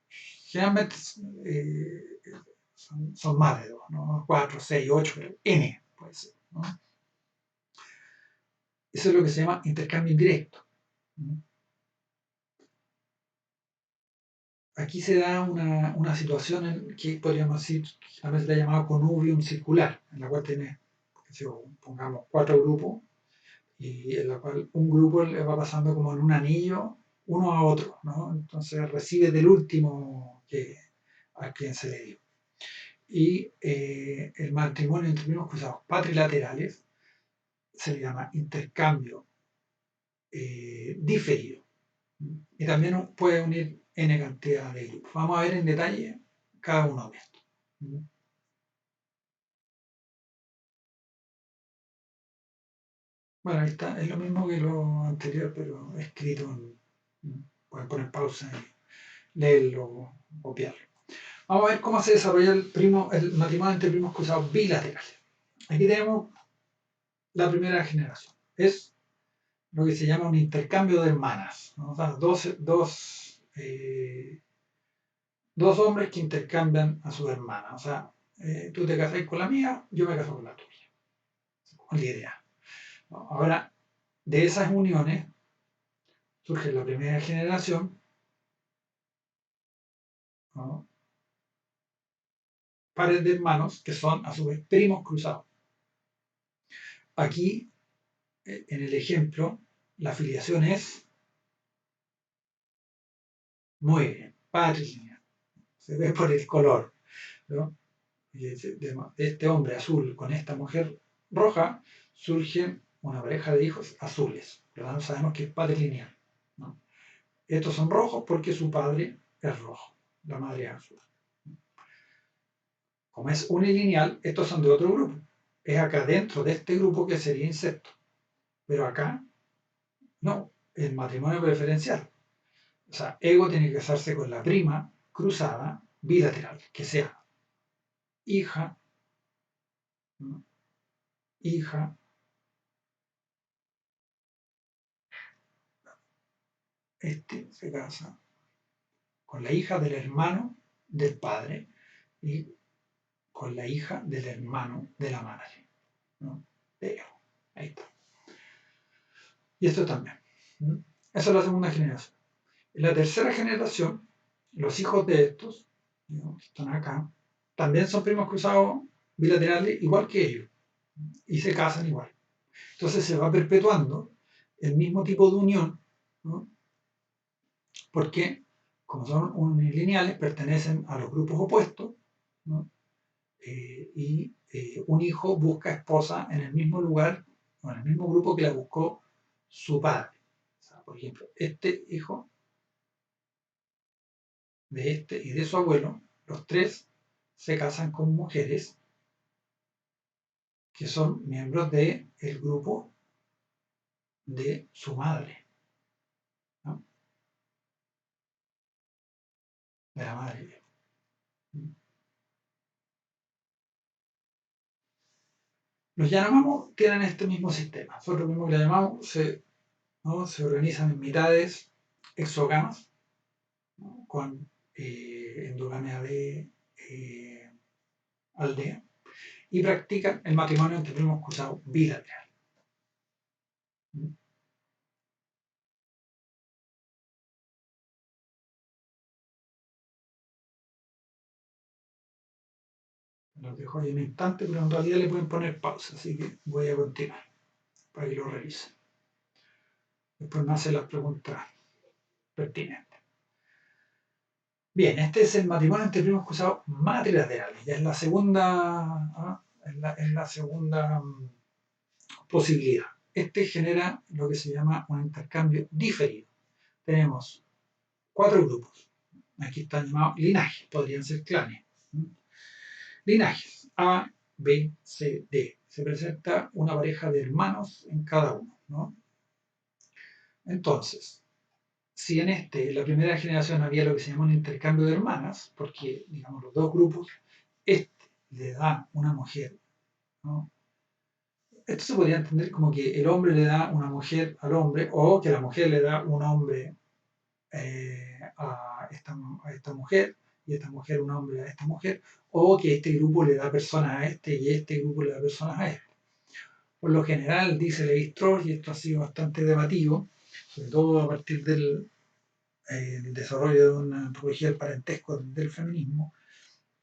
Generalmente son más de dos, ¿no? 4, 6, 8, pero n puede ser, ¿no? Eso es lo que se llama intercambio indirecto, ¿no? Aquí se da una situación en que podríamos decir, a veces la he llamado connubium circular, en la cual tiene, pongamos, 4 grupos, y en la cual un grupo le va pasando como en un anillo uno a otro, ¿no? Entonces recibe del último a quien se le dio. Y el matrimonio entre primos cruzados patrilaterales se le llama intercambio diferido. Y también puede unir n cantidad de grupos. Vamos a ver en detalle cada uno de estos. Bueno, ahí está, es lo mismo que lo anterior, pero escrito pueden poner pausa y leerlo o copiarlo. Vamos a ver cómo se desarrolla el matrimonio entre primos cruzados bilaterales. Aquí tenemos la primera generación. Es lo que se llama un intercambio de hermanas, ¿no? O sea, dos hombres que intercambian a sus hermanas. O sea, tú te casas con la mía, yo me caso con la tuya. Con la idea, ¿no? Ahora, de esas uniones surge la primera generación, ¿no? Pares de hermanos que son a su vez primos cruzados. Aquí, en el ejemplo, la filiación es muy bien, patrilineal. Se ve por el color, ¿no? De este hombre azul con esta mujer roja surge una pareja de hijos azules. Por lo tanto, sabemos que es patrilineal, ¿no? Estos son rojos porque su padre es rojo, la madre es azul. Como es unilineal, estos son de otro grupo. Es acá dentro de este grupo que sería incesto. Pero acá, no, el matrimonio preferencial. O sea, ego tiene que casarse con la prima cruzada bilateral, que sea hija, ¿no? Hija, este se casa con la hija del hermano del padre y con la hija del hermano de la madre, ¿no? De ego. Ahí está. Y esto también, ¿no? Esa es la segunda generación. En la tercera generación, los hijos de estos, ¿no?, que están acá, también son primos cruzados bilaterales igual que ellos y se casan igual. Entonces se va perpetuando el mismo tipo de unión, ¿no? Porque como son unilineales, pertenecen a los grupos opuestos, ¿no? Y un hijo busca esposa en el mismo lugar o en el mismo grupo que la buscó su padre. O sea, por ejemplo, este hijo de este y de su abuelo, los tres se casan con mujeres que son miembros del grupo de su madre, ¿no? De la madre. Los Yanomamo tienen este mismo sistema. Nosotros mismos que le llamamos, ¿no?, se organizan en mitades exógamas, ¿no?, con endogamia de aldea, y practican el matrimonio entre primos cruzados bilateral. Los dejo ahí un instante, pero en realidad le pueden poner pausa, así que voy a continuar para que lo revisen. Después me hacen las preguntas pertinente. Bien, este es el matrimonio entre primos cruzados matrilaterales. Ya es la segunda, es la segunda posibilidad. Este genera lo que se llama un intercambio diferido. Tenemos 4 grupos. Aquí están llamados linajes, podrían ser clanes. Linajes A, B, C, D. Se presenta una pareja de hermanos en cada uno, ¿no? Entonces, si en la primera generación había lo que se llama un intercambio de hermanas, porque, digamos, los dos grupos, este le da una mujer, ¿no? Esto se podría entender como que el hombre le da una mujer al hombre, o que la mujer le da un hombre a esta mujer, y esta mujer un hombre a esta mujer, o que este grupo le da personas a este y este grupo le da personas a este. Por lo general, dice Levi-Strauss, y esto ha sido bastante debatido, sobre todo a partir del desarrollo de una antropología del parentesco del feminismo,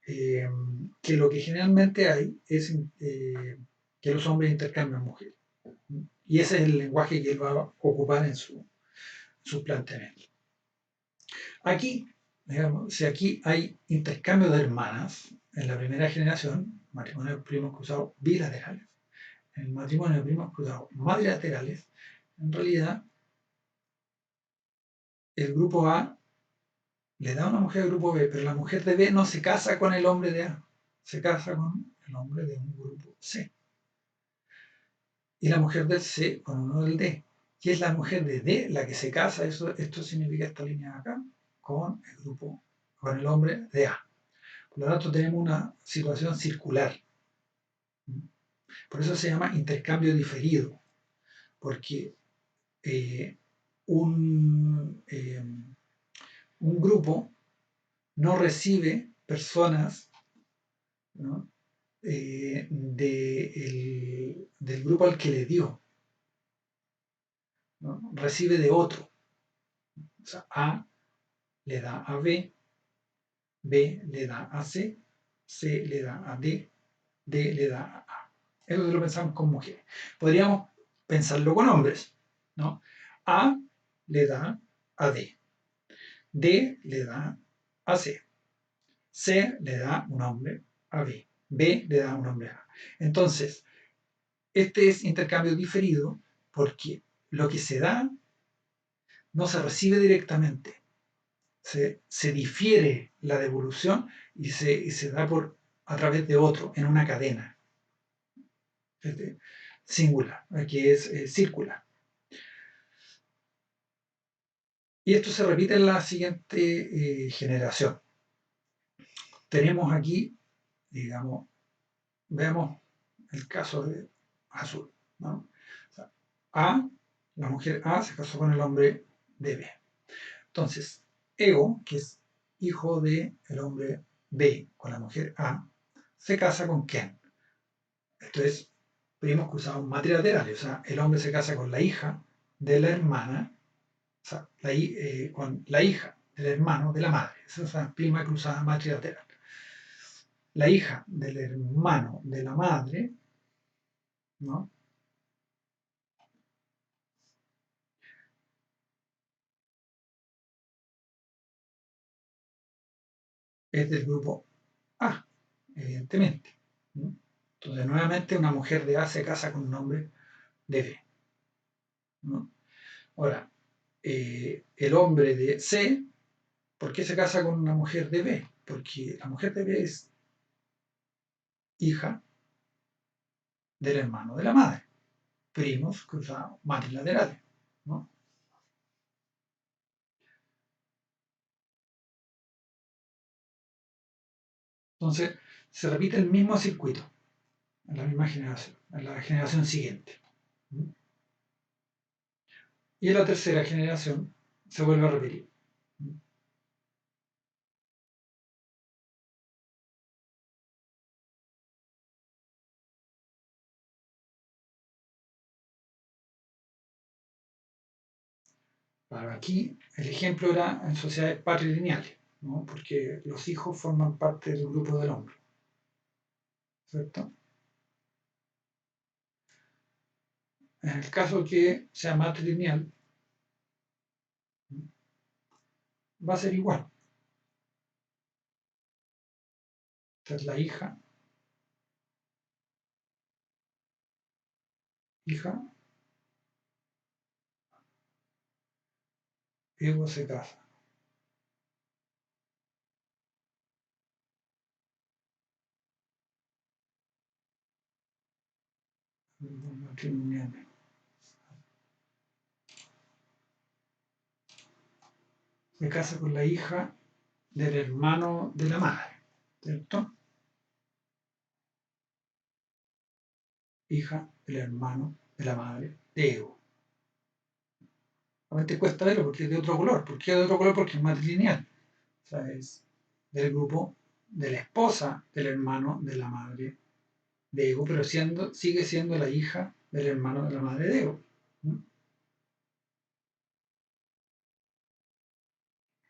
que lo que generalmente hay es que los hombres intercambian mujeres. Y ese es el lenguaje que él va a ocupar en su planteamiento. Aquí, digamos, si aquí hay intercambio de hermanas en la primera generación, matrimonio de primos cruzados bilaterales, en el matrimonio de primos cruzados madrilaterales, en realidad el grupo A le da una mujer al grupo B, pero la mujer de B no se casa con el hombre de A, se casa con el hombre de un grupo C. Y la mujer del C con uno del D. Y es la mujer de D la que se casa, esto significa esta línea de acá, con el grupo, con el hombre de A. Por lo tanto, tenemos una situación circular. Por eso se llama intercambio diferido, porque un grupo no recibe personas, ¿no? Del grupo al que le dio, ¿no? Recibe de otro. O sea, A le da a B, B le da a C, C le da a D, D le da a A. Eso lo pensamos con mujeres. Podríamos pensarlo con hombres, ¿no? A le da a D, D le da a C, C le da un hombre a B, B le da un hombre a A. Entonces, este es intercambio diferido porque lo que se da no se recibe directamente, se difiere la devolución y se da a través de otro, en una cadena singular, que es circular. Y esto se repite en la siguiente generación. Tenemos aquí, digamos, veamos el caso de azul, ¿no? O sea, la mujer A se casó con el hombre de B. Entonces, Ego, que es hijo del hombre B con la mujer A, se casa con Ken. Esto es primos cruzados matrilaterales, o sea, el hombre se casa con la hija de la hermana, o sea, con la hija del hermano de la madre. Esa es una prima cruzada matrilateral. La hija del hermano de la madre, ¿no? Es del grupo A, evidentemente. ¿No? Entonces, nuevamente, una mujer de A se casa con un hombre de B. ¿No? Ahora, el hombre de C, ¿por qué se casa con una mujer de B? Porque la mujer de B es hija del hermano de la madre, primos cruzados matrilaterales, ¿no? Entonces, se repite el mismo circuito en la misma generación, en la generación siguiente. ¿No? Y en la tercera generación se vuelve a repetir. ¿No? Claro, aquí el ejemplo era en sociedades patrilineales, ¿no? Porque los hijos forman parte del grupo del hombre, ¿cierto? En el caso que sea matrilineal, va a ser igual. Esta es la hija, ego se casa. Matrimonial. Se casa con la hija del hermano de la madre, ¿cierto? Hija del hermano de la madre de ego. Realmente cuesta verlo porque es de otro color. ¿Por qué es de otro color? Porque es matrilineal. O sea, es del grupo de la esposa del hermano de la madre de ego, pero sigue siendo la hija del hermano de la madre de ego.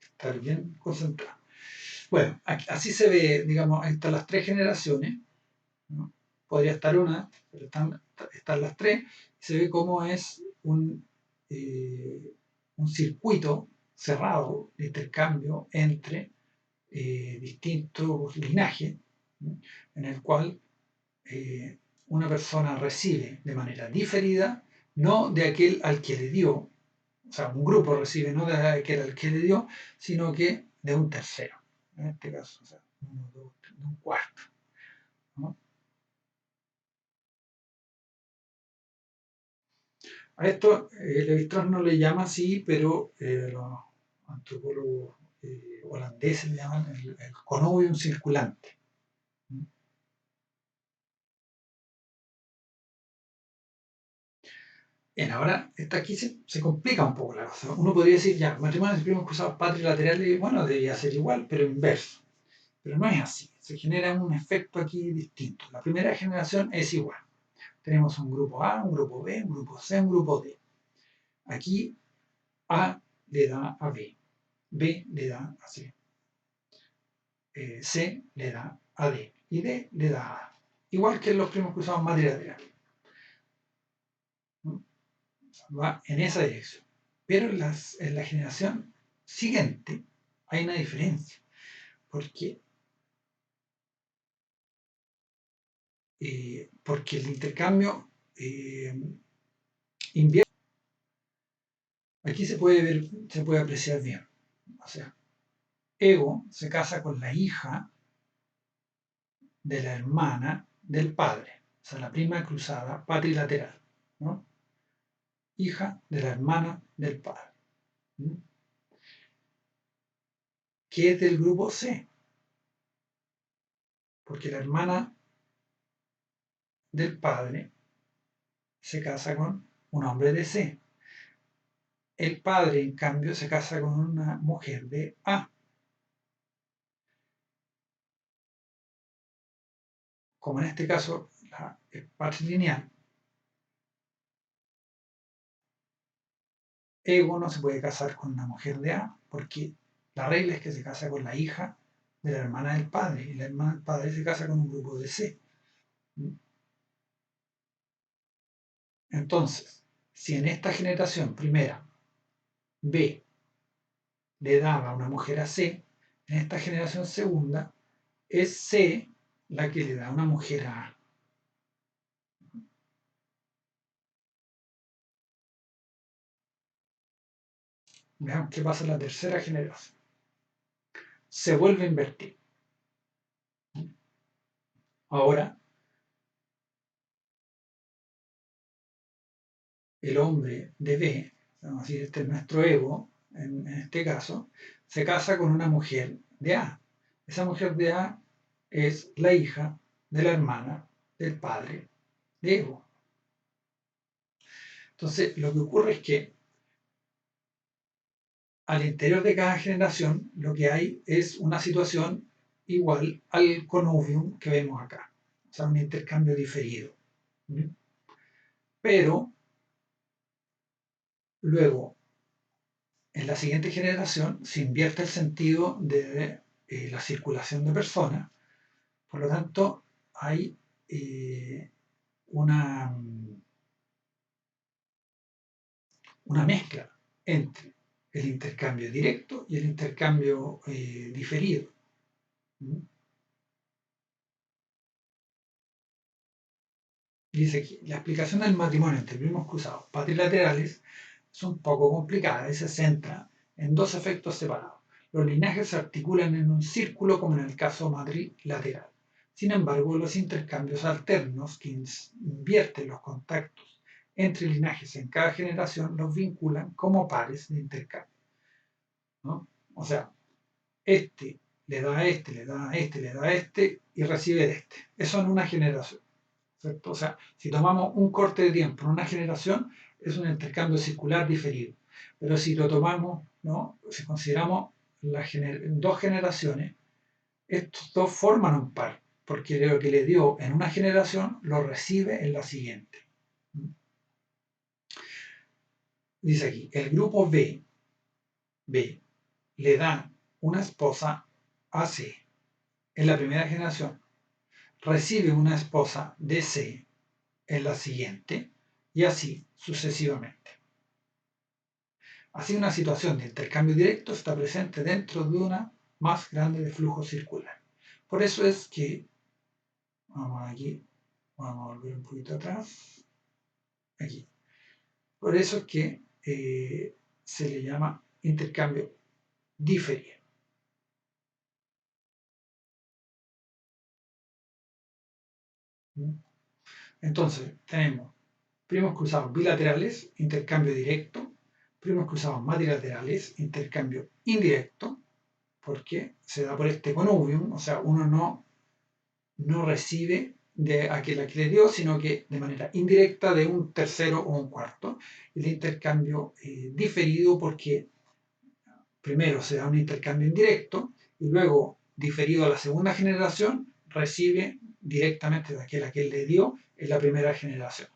Estar bien concentrado. Bueno, así se ve, digamos, ahí están las tres generaciones, ¿no? Podría estar una, pero están las tres, y se ve cómo es un circuito cerrado de intercambio entre distintos linajes, ¿no? En el cual una persona recibe de manera diferida, no de aquel al que le dio, o sea, un grupo recibe no de aquel al que le dio, sino que de un tercero, en este caso, o sea, uno, dos, tres, de un cuarto, ¿no? A esto Levi-Strauss no le llama así, pero los antropólogos holandeses le llaman el connubium circulante. Bien, ahora aquí se complica un poco la cosa. Uno podría decir, ya, matrimonios de primos cruzados patrilaterales, bueno, debería ser igual, pero inverso. Pero no es así. Se genera un efecto aquí distinto. La primera generación es igual. Tenemos un grupo A, un grupo B, un grupo C, un grupo D. Aquí A le da a B, B le da a C, C le da a D y D le da a A. Igual que en los primos cruzados matrilaterales. Va en esa dirección. Pero en la generación siguiente hay una diferencia, porque, porque el intercambio invierte. Aquí se puede ver, se puede apreciar bien. O sea, ego se casa con la hija de la hermana del padre, o sea, la prima cruzada patrilateral, ¿no? Hija de la hermana del padre, ¿no? Que es del grupo C, porque la hermana del padre se casa con un hombre de C. El padre, en cambio, se casa con una mujer de A. Como en este caso es patrilineal, ego no se puede casar con una mujer de A, porque la regla es que se casa con la hija de la hermana del padre, y la hermana del padre se casa con un grupo de C. Entonces, si en esta generación primera B le daba a una mujer a C, en esta generación segunda es C la que le da a una mujer a A. Veamos qué pasa en la tercera generación. Se vuelve a invertir. Ahora, el hombre de B, vamos a decir, este es nuestro ego, en este caso, se casa con una mujer de A. Esa mujer de A es la hija de la hermana del padre de ego. Entonces, lo que ocurre es que al interior de cada generación lo que hay es una situación igual al connubium que vemos acá, o sea, un intercambio diferido. Pero luego, en la siguiente generación, se invierte el sentido de la circulación de personas, por lo tanto, hay una mezcla entre el intercambio directo y el intercambio diferido. Dice aquí, la explicación del matrimonio entre primos cruzados patrilaterales es un poco complicada y se centra en dos efectos separados. Los linajes se articulan en un círculo como en el caso matrilateral. Sin embargo, los intercambios alternos que invierten los contactos entre linajes en cada generación los vinculan como pares de intercambio, ¿no? O sea, este le da a este, le da a este, le da a este y recibe de este. Eso en una generación, ¿cierto? O sea, si tomamos un corte de tiempo en una generación, es un intercambio circular diferido. Pero si lo tomamos, ¿no? Si consideramos dos generaciones, estos dos forman un par, porque lo que le dio en una generación lo recibe en la siguiente. Dice aquí, el grupo B le da una esposa a C en la primera generación, recibe una esposa de C en la siguiente y así sucesivamente. Así, una situación de intercambio directo está presente dentro de una más grande de flujo circular. Por eso es que, vamos aquí, vamos a volver un poquito atrás, aquí. Por eso es que se le llama intercambio diferido. Entonces, tenemos primos cruzados bilaterales, intercambio directo, primos cruzados matrilaterales, intercambio indirecto, porque se da por este connubium, o sea, uno no recibe de aquel a que le dio, sino que de manera indirecta de un tercero o un cuarto. El intercambio diferido porque primero se da un intercambio indirecto y luego, diferido a la segunda generación, recibe directamente de aquel a quien le dio en la primera generación.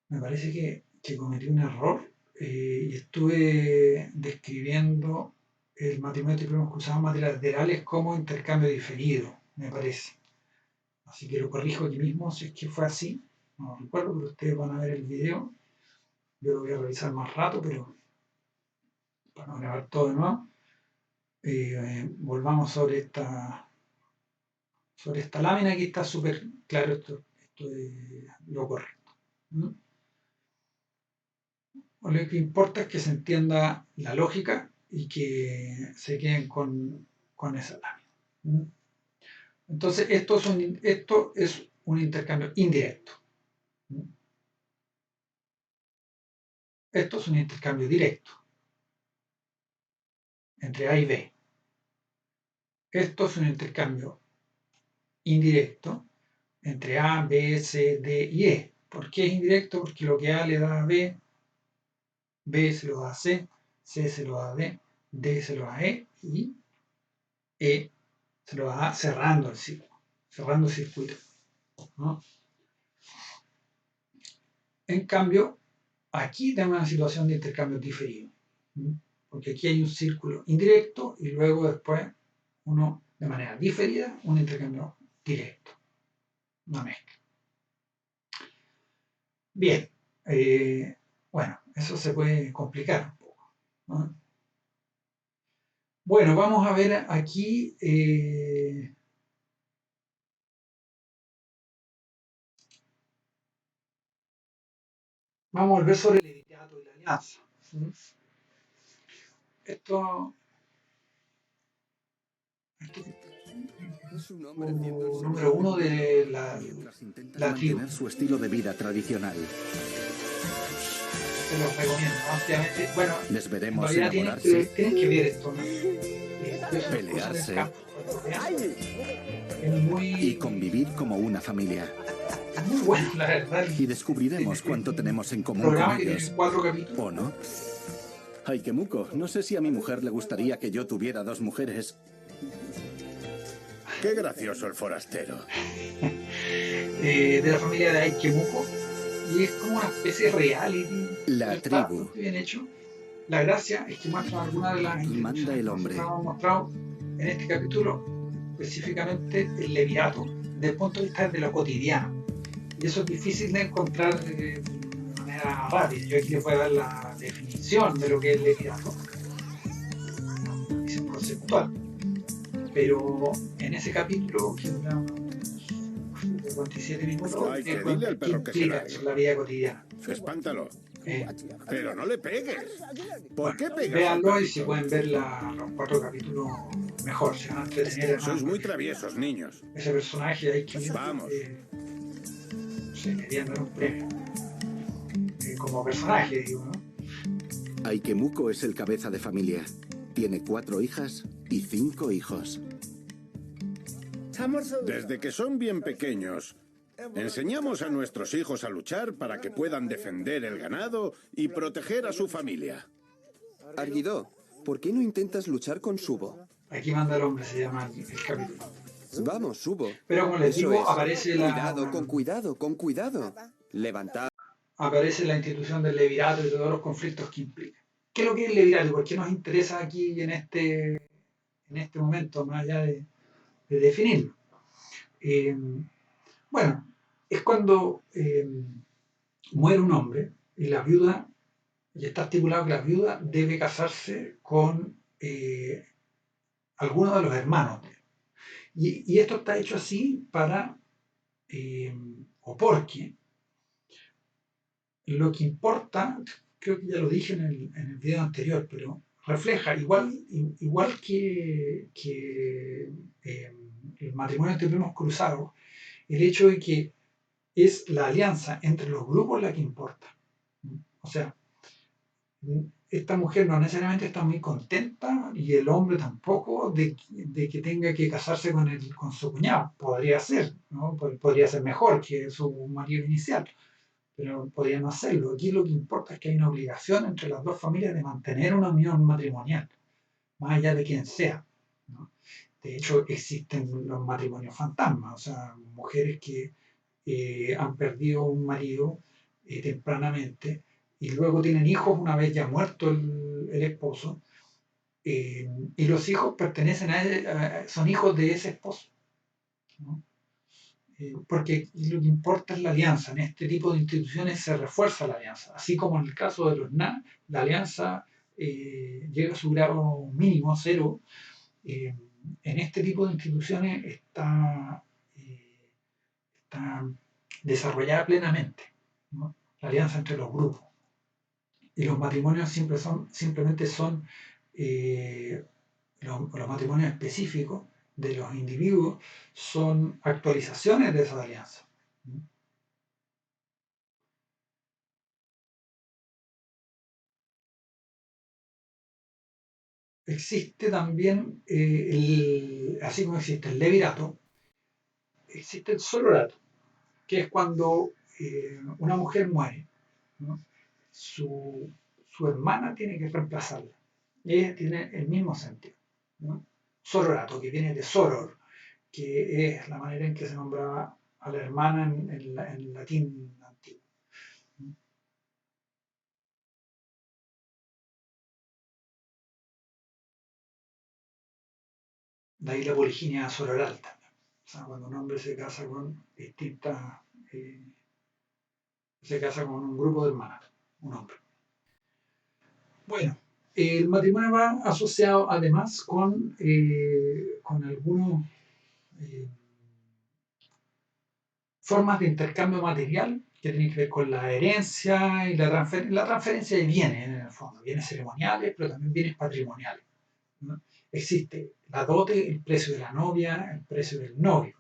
Me parece que cometí un error y estuve describiendo el matrimonio de primos cruzados matrilaterales como intercambio diferido, me parece. Así que lo corrijo aquí mismo si es que fue así. No recuerdo, pero ustedes van a ver el video. Yo lo voy a revisar más rato, pero para no grabar todo de nuevo. Volvamos sobre esta lámina. Aquí está súper claro esto es lo correcto. Lo que importa es que se entienda la lógica y que se queden con esa lámina. Entonces, esto es un intercambio indirecto. Esto es un intercambio directo entre A y B. Esto es un intercambio indirecto entre A, B, C, D y E. ¿Por qué es indirecto? Porque lo que A le da a B, B se lo da a C, C se lo da a D se lo da a E y E se lo da a cerrando el ciclo, cerrando el circuito, ¿no? En cambio, aquí tenemos una situación de intercambio diferido, ¿no? Porque aquí hay un círculo indirecto y luego después uno de manera diferida, un intercambio directo, una mezcla. Bien, bueno, eso se puede complicar un poco, ¿no? Bueno, vamos a ver aquí vamos a volver sobre el hereditato y la alianza. Esto es un hombre haciendo número uno de la tribu. Mantener su estilo de vida tradicional. Se los recomiendo ampliamente. Bueno, Les veremos en realidad tienen que ver esto, ¿no? Pelearse es muy, y convivir como una familia. muy bueno, la verdad. Y descubriremos cuánto tenemos en común con ellos. 4 capítulos. ¿O no? Ay, qué muco. No sé si a mi mujer le gustaría que yo tuviera 2 mujeres. Qué gracioso el forastero. De la familia de Aikemuko. Y es como una especie de reality. La Está tribu. bien hecho. La gracia es que muestran algunas de las Y manda el hombre. que hemos mostrado en este capítulo, específicamente el levirato, desde el punto de vista de lo cotidiano. Y eso es difícil de encontrar de manera manera rápida. Yo aquí les voy a dar la definición de lo que es el levirato, es conceptual. Pero en ese capítulo, que dura unos 57 minutos, Ay, que es dile al donde perro que se implica largue. eso en la vida cotidiana. Espántalo. Eh, Pero no le pegues. ¿Por bueno, qué pegas al véanlo y si perrito? pueden ver los 4 capítulos mejor, se van a entretener además. Sois muy traviesos, niños. Ese personaje hay que Vamos. se querían dar un premio como personaje, digo, ¿no? Aikemuko es el cabeza de familia. Tiene 4 hijas y 5 hijos. Desde que son bien pequeños, enseñamos a nuestros hijos a luchar para que puedan defender el ganado y proteger a su familia. Arguido, ¿por qué no intentas luchar con Subo? Aquí manda el hombre, se llama el capítulo. Vamos, Subo. Pero como les Eso digo, es. aparece Cuidado, con cuidado, con cuidado. Levantad. aparece la institución del levirato y todos los conflictos que implica. ¿Qué es lo que es el levirato y por qué nos interesa aquí en este momento, más allá de definirlo? Bueno, es cuando muere un hombre y la viuda, y está estipulado que la viuda debe casarse con alguno de los hermanos de él. Y esto está hecho así para, o porque, lo que importa, creo que ya lo dije en el video anterior, pero refleja, igual que el matrimonio entre primos cruzados, el hecho de que es la alianza entre los grupos la que importa. O sea, esta mujer no necesariamente está muy contenta y el hombre tampoco de que tenga que casarse con su cuñado. Podría ser, ¿no? Podría ser mejor que su marido inicial, pero podría no hacerlo. Aquí lo que importa es que hay una obligación entre las dos familias de mantener una unión matrimonial, más allá de quien sea, ¿no? De hecho, existen los matrimonios fantasmas, o sea, mujeres que han perdido un marido tempranamente y luego tienen hijos una vez ya muerto el esposo, y los hijos pertenecen son hijos de ese esposo, ¿no? Porque lo que importa es la alianza. En este tipo de instituciones se refuerza la alianza, así como en el caso de los NA, la alianza llega a su grado mínimo, cero. En este tipo de instituciones está desarrollada plenamente, ¿no? La alianza entre los grupos. Y los matrimonios simplemente son los matrimonios específicos de los individuos, son actualizaciones de esa alianza. Existe también, así como existe el levirato, existe el sororato, que es cuando una mujer muere, ¿no? Su hermana tiene que reemplazarla. Y ella tiene el mismo sentido, ¿no? Sororato, que viene de soror, que es la manera en que se nombraba a la hermana en latín antiguo. De ahí la poliginia sororal también. O sea, cuando un hombre se casa con distintas, eh, se casa con un grupo de hermanas, un hombre. Bueno, el matrimonio va asociado además con algunas formas de intercambio material que tienen que ver con la herencia y la transferencia de bienes en el fondo, bienes ceremoniales, pero también bienes patrimoniales, ¿no? Existe la dote, el precio de la novia, el precio del novio.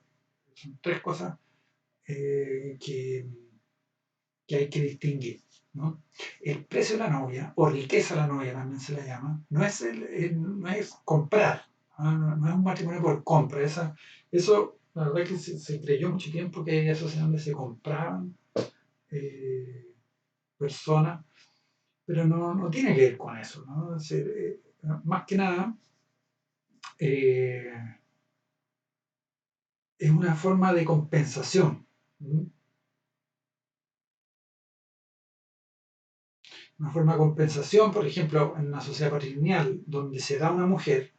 Son tres cosas que hay que distinguir, ¿no? El precio de la novia, o riqueza de la novia también se la llama, no es comprar, no es un matrimonio por compra. Eso, la verdad es que se creyó mucho tiempo que eso es donde se compraban personas, pero no tiene que ver con eso, ¿no? Más que nada, eh, es una forma de compensación, ¿no? Una forma de compensación, por ejemplo, en una sociedad patrilineal donde se da a una mujer,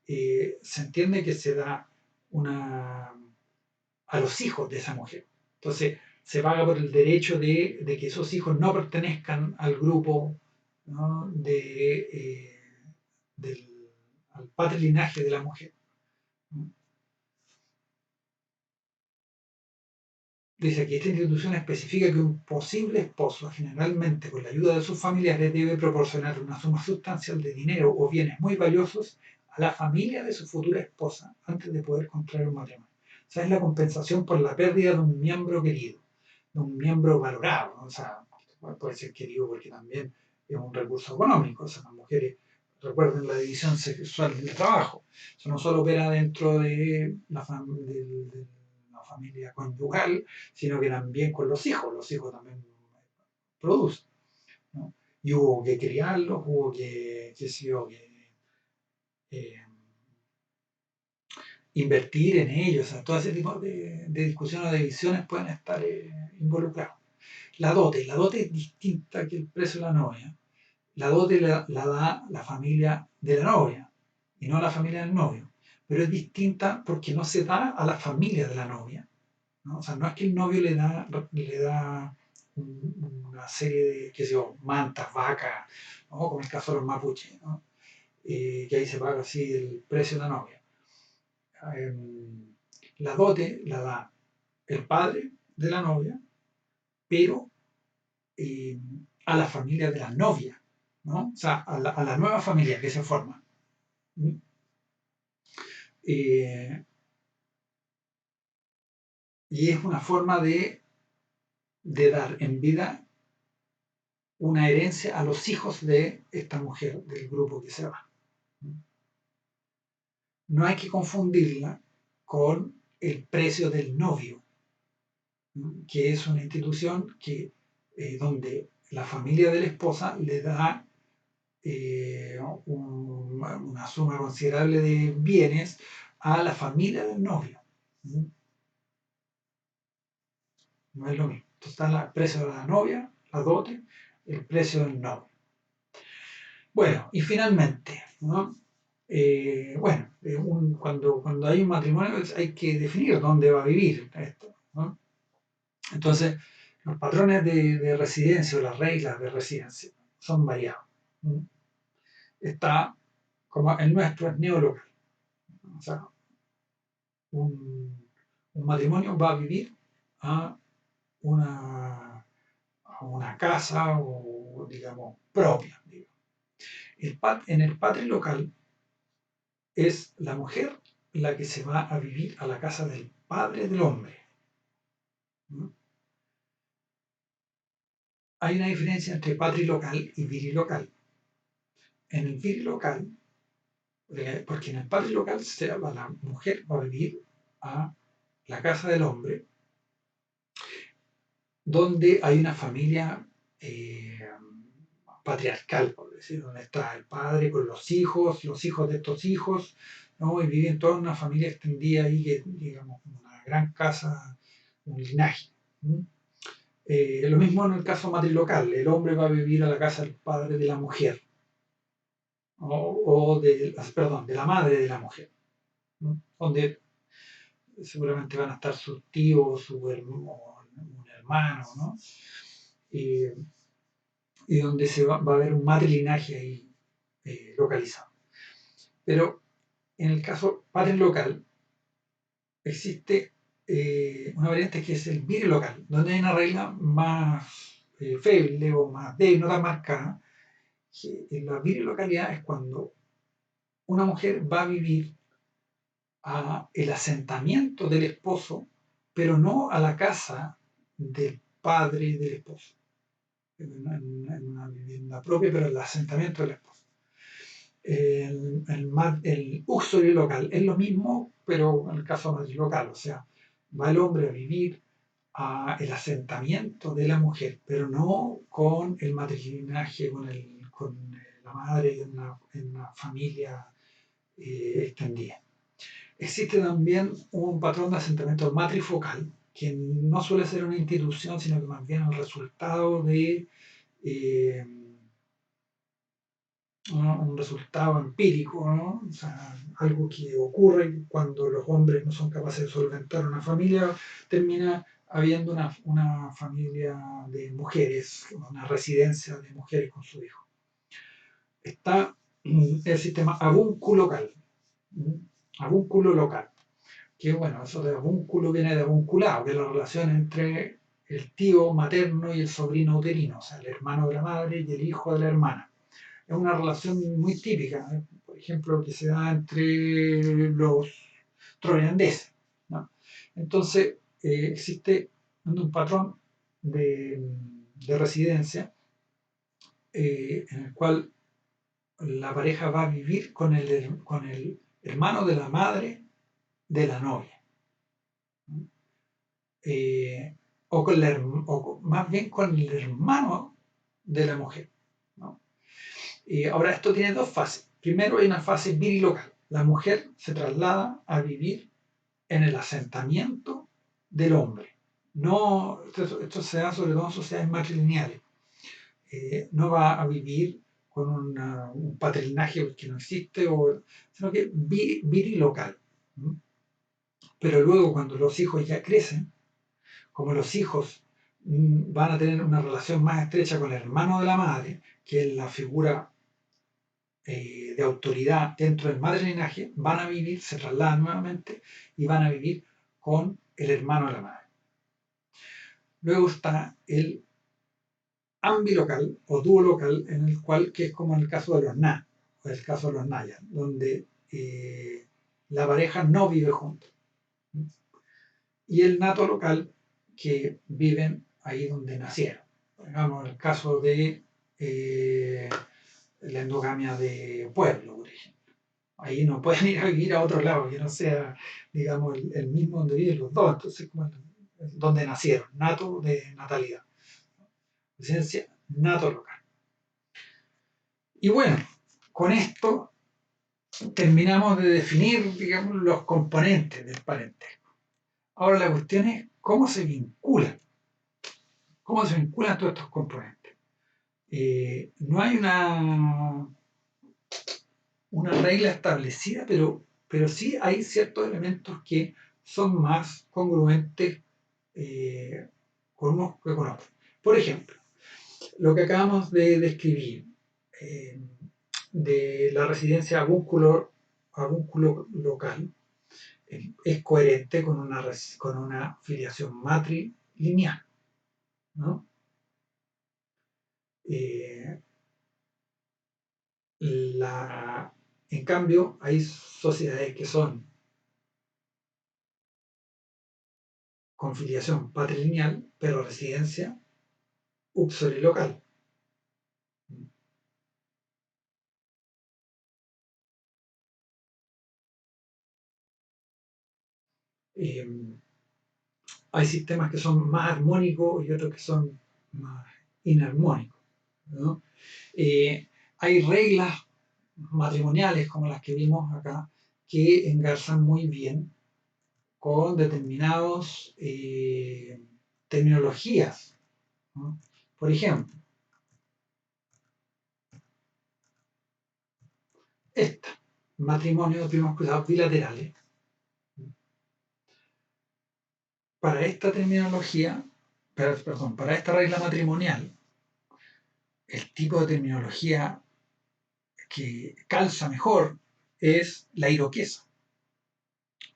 se entiende que se da a los hijos de esa mujer. Entonces, se paga por el derecho de que esos hijos no pertenezcan al grupo, ¿no? Al patrilineaje de la mujer. Dice que esta institución especifica que un posible esposo, generalmente con la ayuda de sus familiares, debe proporcionar una suma sustancial de dinero o bienes muy valiosos a la familia de su futura esposa antes de poder contraer un matrimonio. O sea, es la compensación por la pérdida de un miembro querido, de un miembro valorado, ¿no? O sea, puede ser querido porque también es un recurso económico. O sea, las mujeres, recuerden la división sexual del trabajo. Eso no solo opera dentro de la familia conyugal, sino que también con los hijos también producen, ¿no? Y hubo que criarlos, hubo qué sé yo, eh, invertir en ellos, o sea, todo ese tipo de discusiones o de visiones pueden estar involucrados. La dote es distinta que el precio de la novia. La dote la da la familia de la novia y no la familia del novio, pero es distinta porque no se da a la familia de la novia, ¿no? O sea, no es que el novio le da una serie de, qué sé yo, mantas, vacas, ¿no? Como el caso de los mapuches, ¿no? Que ahí se paga así el precio de la novia. La dote la da el padre de la novia, pero eh, a la familia de la novia, ¿no? O sea, a la nueva familia que se forma. Eh, y es una forma de dar en vida una herencia a los hijos de esta mujer del grupo que se va. No hay que confundirla con el precio del novio, ¿no? Que es una institución donde la familia de la esposa le da una suma considerable de bienes a la familia del novio. ¿No? No es lo mismo. Entonces está el precio de la novia, la dote, el precio del novio. Bueno, y finalmente, ¿no? Bueno, cuando hay un matrimonio hay que definir dónde va a vivir esto, ¿no? Entonces, los patrones de residencia o las reglas de residencia son variados, ¿no? Está, como el nuestro es neolocal, o sea, un matrimonio va a vivir a una casa o, digamos, propia. Digamos. En el patrilocal es la mujer la que se va a vivir a la casa del padre del hombre, ¿no? Hay una diferencia entre patrilocal y virilocal. En el virilocal, porque en el patrilocal la mujer va a vivir a la casa del hombre, donde hay una familia patriarcal, por decir, donde está el padre con los hijos de estos hijos, ¿no? Y viven toda una familia extendida ahí, que digamos, una gran casa, un linaje, ¿no? Lo mismo en el caso matrilocal, el hombre va a vivir a la casa del padre de la mujer, perdón, de la madre de la mujer, ¿no? Donde seguramente van a estar sus tíos, un hermano, ¿no? Y donde va a haber un matrilinaje ahí localizado. Pero en el caso patrilocal existe una variante que es el virilocal, donde hay una regla más feble o más débil, no tan marcada. Que en la virilocalidad es cuando una mujer va a vivir a el asentamiento del esposo, pero no a la casa del padre del esposo, en una vivienda propia, pero el asentamiento del esposo. El uxory local es lo mismo, pero en el caso matrilocal, o sea, va el hombre a vivir a el asentamiento de la mujer, pero no con el matrilinaje, con la madre en una familia extendida. Existe también un patrón de asentamiento matrifocal, que no suele ser una institución, sino que más bien el resultado de eh, un resultado empírico, ¿no? O sea, algo que ocurre cuando los hombres no son capaces de solventar una familia, termina habiendo una familia de mujeres, una residencia de mujeres con su hijo. Está el sistema avúnculo-local. Avúnculo-local. Que bueno, eso de avúnculo viene de avunculado, que es la relación entre el tío materno y el sobrino uterino, o sea, el hermano de la madre y el hijo de la hermana. Es una relación muy típica, por ejemplo, que se da entre los troyandeses, ¿no? Entonces, existe un patrón de residencia en el cual la pareja va a vivir con el hermano de la madre de la novia, ¿no? O más bien con el hermano de la mujer, ¿no? Ahora, esto tiene dos fases. Primero hay una fase virilocal. La mujer se traslada a vivir en el asentamiento del hombre. No, esto se da sobre todo en sociedades matrilineales. No va a vivir con un patrinaje que no existe, sino que virilocal. ¿No? Pero luego, cuando los hijos ya crecen, como los hijos van a tener una relación más estrecha con el hermano de la madre, que es la figura de autoridad dentro del matrilinaje, van a vivir, se trasladan nuevamente y van a vivir con el hermano de la madre. Luego está el ambilocal o duolocal, en el cual, que es como en el caso de los Na, o el caso de los Nayas, donde la pareja no vive juntos. Y el nato local, que viven ahí donde nacieron. Digamos, el caso de la endogamia de pueblo, por ejemplo. Ahí no pueden ir a vivir a otro lado, que no sea, digamos, el mismo donde viven los dos, entonces, como donde nacieron, nato de natalidad. Presencia nato local. Y bueno, con esto terminamos de definir, digamos, los componentes del parentesco. Ahora la cuestión es cómo se vinculan todos estos componentes. No hay una regla establecida, pero sí hay ciertos elementos que son más congruentes con unos que con otros. Por ejemplo, lo que acabamos de describir de la residencia avúnculo local es coherente con una filiación matrilineal, ¿no? En cambio, hay sociedades que son con filiación patrilineal, pero residencia uxorilocal. Hay sistemas que son más armónicos y otros que son más inarmónicos, ¿no? Hay reglas matrimoniales como las que vimos acá que engarzan muy bien con determinados terminologías, ¿no? Por ejemplo, matrimonio de primos cruzados bilaterales. Para esta terminología, para esta regla matrimonial, el tipo de terminología que calza mejor es la iroquesa,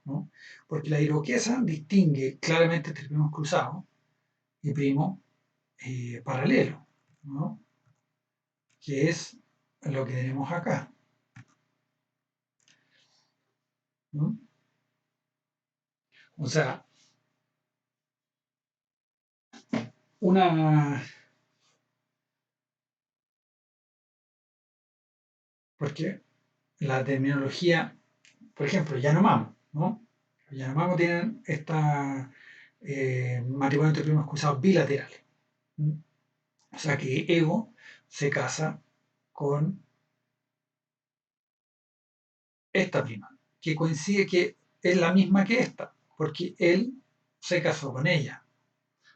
¿no? Porque la iroquesa distingue claramente entre primos cruzados y primo paralelo, ¿no? Que es lo que tenemos acá, ¿no? O sea, porque la terminología, por ejemplo, Yanomamo, ¿no? Los Yanomamo tienen esta matrimonio entre primos cruzados bilaterales, ¿no? O sea que Ego se casa con esta prima, que coincide que es la misma que esta, porque él se casó con ella.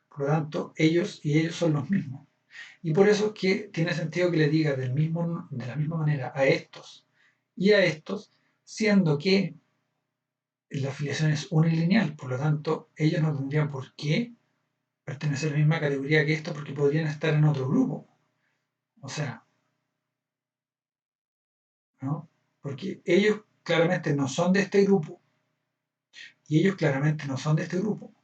Por lo tanto, ellos y ellos son los mismos. Y por eso es que tiene sentido que le diga de la misma manera a estos y a estos, siendo que la afiliación es unilineal. Por lo tanto, ellos no tendrían por qué pertenece a la misma categoría que esto porque podrían estar en otro grupo. O sea, ¿no? Porque ellos claramente no son de este grupo y ellos claramente no son de este grupo.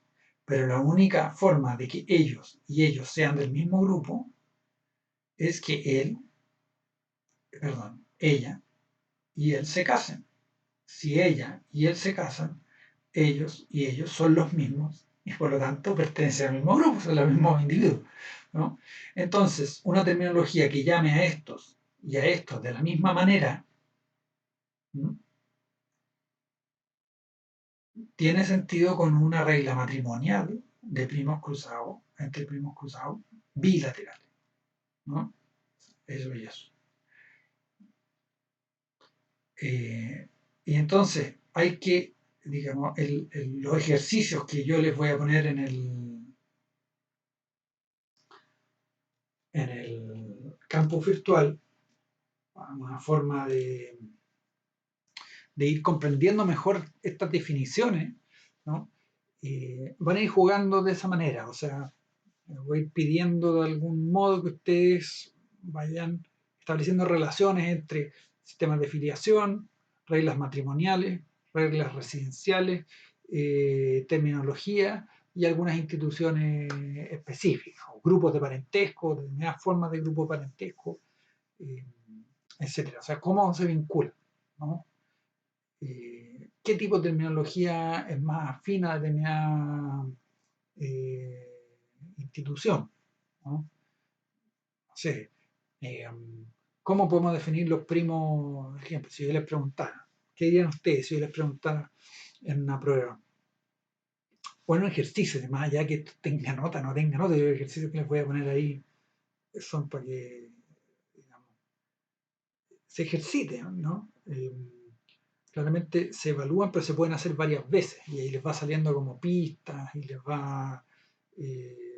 Pero la única forma de que ellos y ellos sean del mismo grupo es que ella y él se casen. Si ella y él se casan, ellos y ellos son los mismos y por lo tanto pertenecen al mismo grupo, son los mismos individuos, ¿no? Entonces, una terminología que llame a estos y a estos de la misma manera, ¿no?, tiene sentido con una regla matrimonial de primos cruzados, entre primos cruzados, bilaterales, ¿no? Eso y eso. Y entonces hay que, digamos, los ejercicios que yo les voy a poner en el campus virtual, una forma de ir comprendiendo mejor estas definiciones, ¿no? Van a ir jugando de esa manera, o sea, voy a ir pidiendo de algún modo que ustedes vayan estableciendo relaciones entre sistemas de filiación, reglas matrimoniales, reglas residenciales, terminología y algunas instituciones específicas, o grupos de parentesco, determinadas formas de grupo de parentesco, eh, etcétera. O sea, cómo se vincula, ¿no? Qué tipo de terminología es más afín a determinada institución, ¿no? No sé, eh, ¿cómo podemos definir los primos? Por ejemplo, si yo les preguntara, ¿qué dirían ustedes si yo les preguntara en una prueba? O en un ejercicio, más allá que esto tenga nota, no tenga nota, los ejercicios que les voy a poner ahí son para que, digamos, se ejerciten, ¿no? Claramente se evalúan, pero se pueden hacer varias veces y ahí les va saliendo como pistas y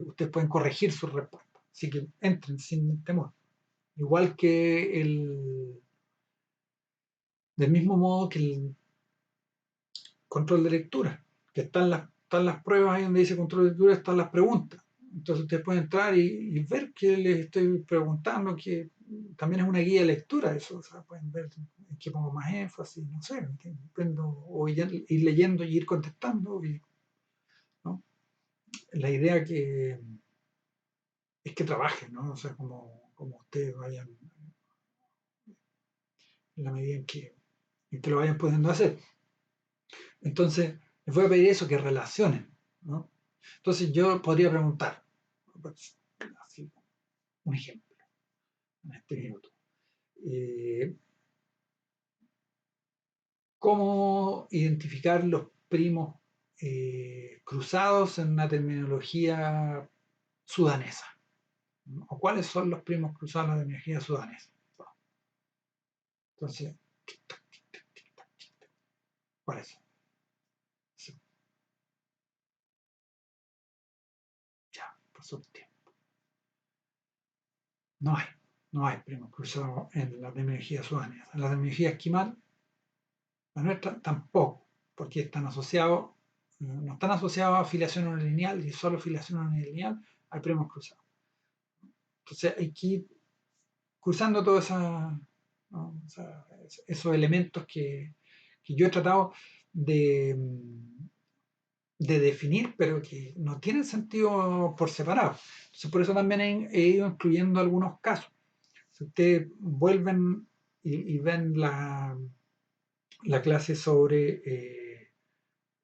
ustedes pueden corregir sus respuestas. Así que entren sin temor. Igual que del mismo modo que el control de lectura, que están las pruebas ahí donde dice control de lectura, están las preguntas. Entonces ustedes pueden entrar y ver qué les estoy preguntando, que también es una guía de lectura eso, o sea, pueden ver en qué pongo más énfasis, no sé, o ir leyendo y ir contestando, ¿no? La idea es que trabajen, ¿no? O sea, como ustedes vayan, en la medida en que lo vayan pudiendo hacer. Entonces, les voy a pedir eso, que relacionen, ¿no? Entonces, yo podría preguntar, pues, así, un ejemplo, en este minuto. ¿Cómo identificar los primos cruzados en una terminología sudanesa? ¿O cuáles son los primos cruzados en la terminología sudanesa? Entonces, ¿cuáles? Sí, ya, pasó el tiempo. No hay, no hay primos cruzados en la terminología sudanesa. En la terminología esquimal, la nuestra tampoco, porque no están asociados a filiación unilineal y solo filiación unilineal hay primos cruzados. Entonces hay que ir cruzando todos ¿no?, o sea, esos elementos que yo he tratado de, de definir, pero que no tienen sentido por separado. Entonces, por eso también he ido incluyendo algunos casos. Si ustedes vuelven y ven la clase sobre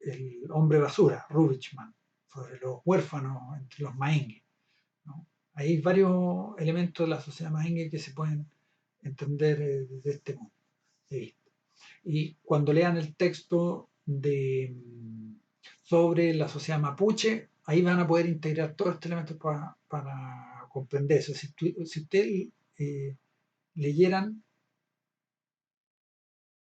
el hombre basura, Rubicman, sobre los huérfanos entre los Maengue, ¿no? Hay varios elementos de la sociedad Maengue que se pueden entender desde este punto de vista. Y cuando lean el texto sobre la sociedad mapuche, ahí van a poder integrar todos estos elementos para comprender eso. Si ustedes leyeran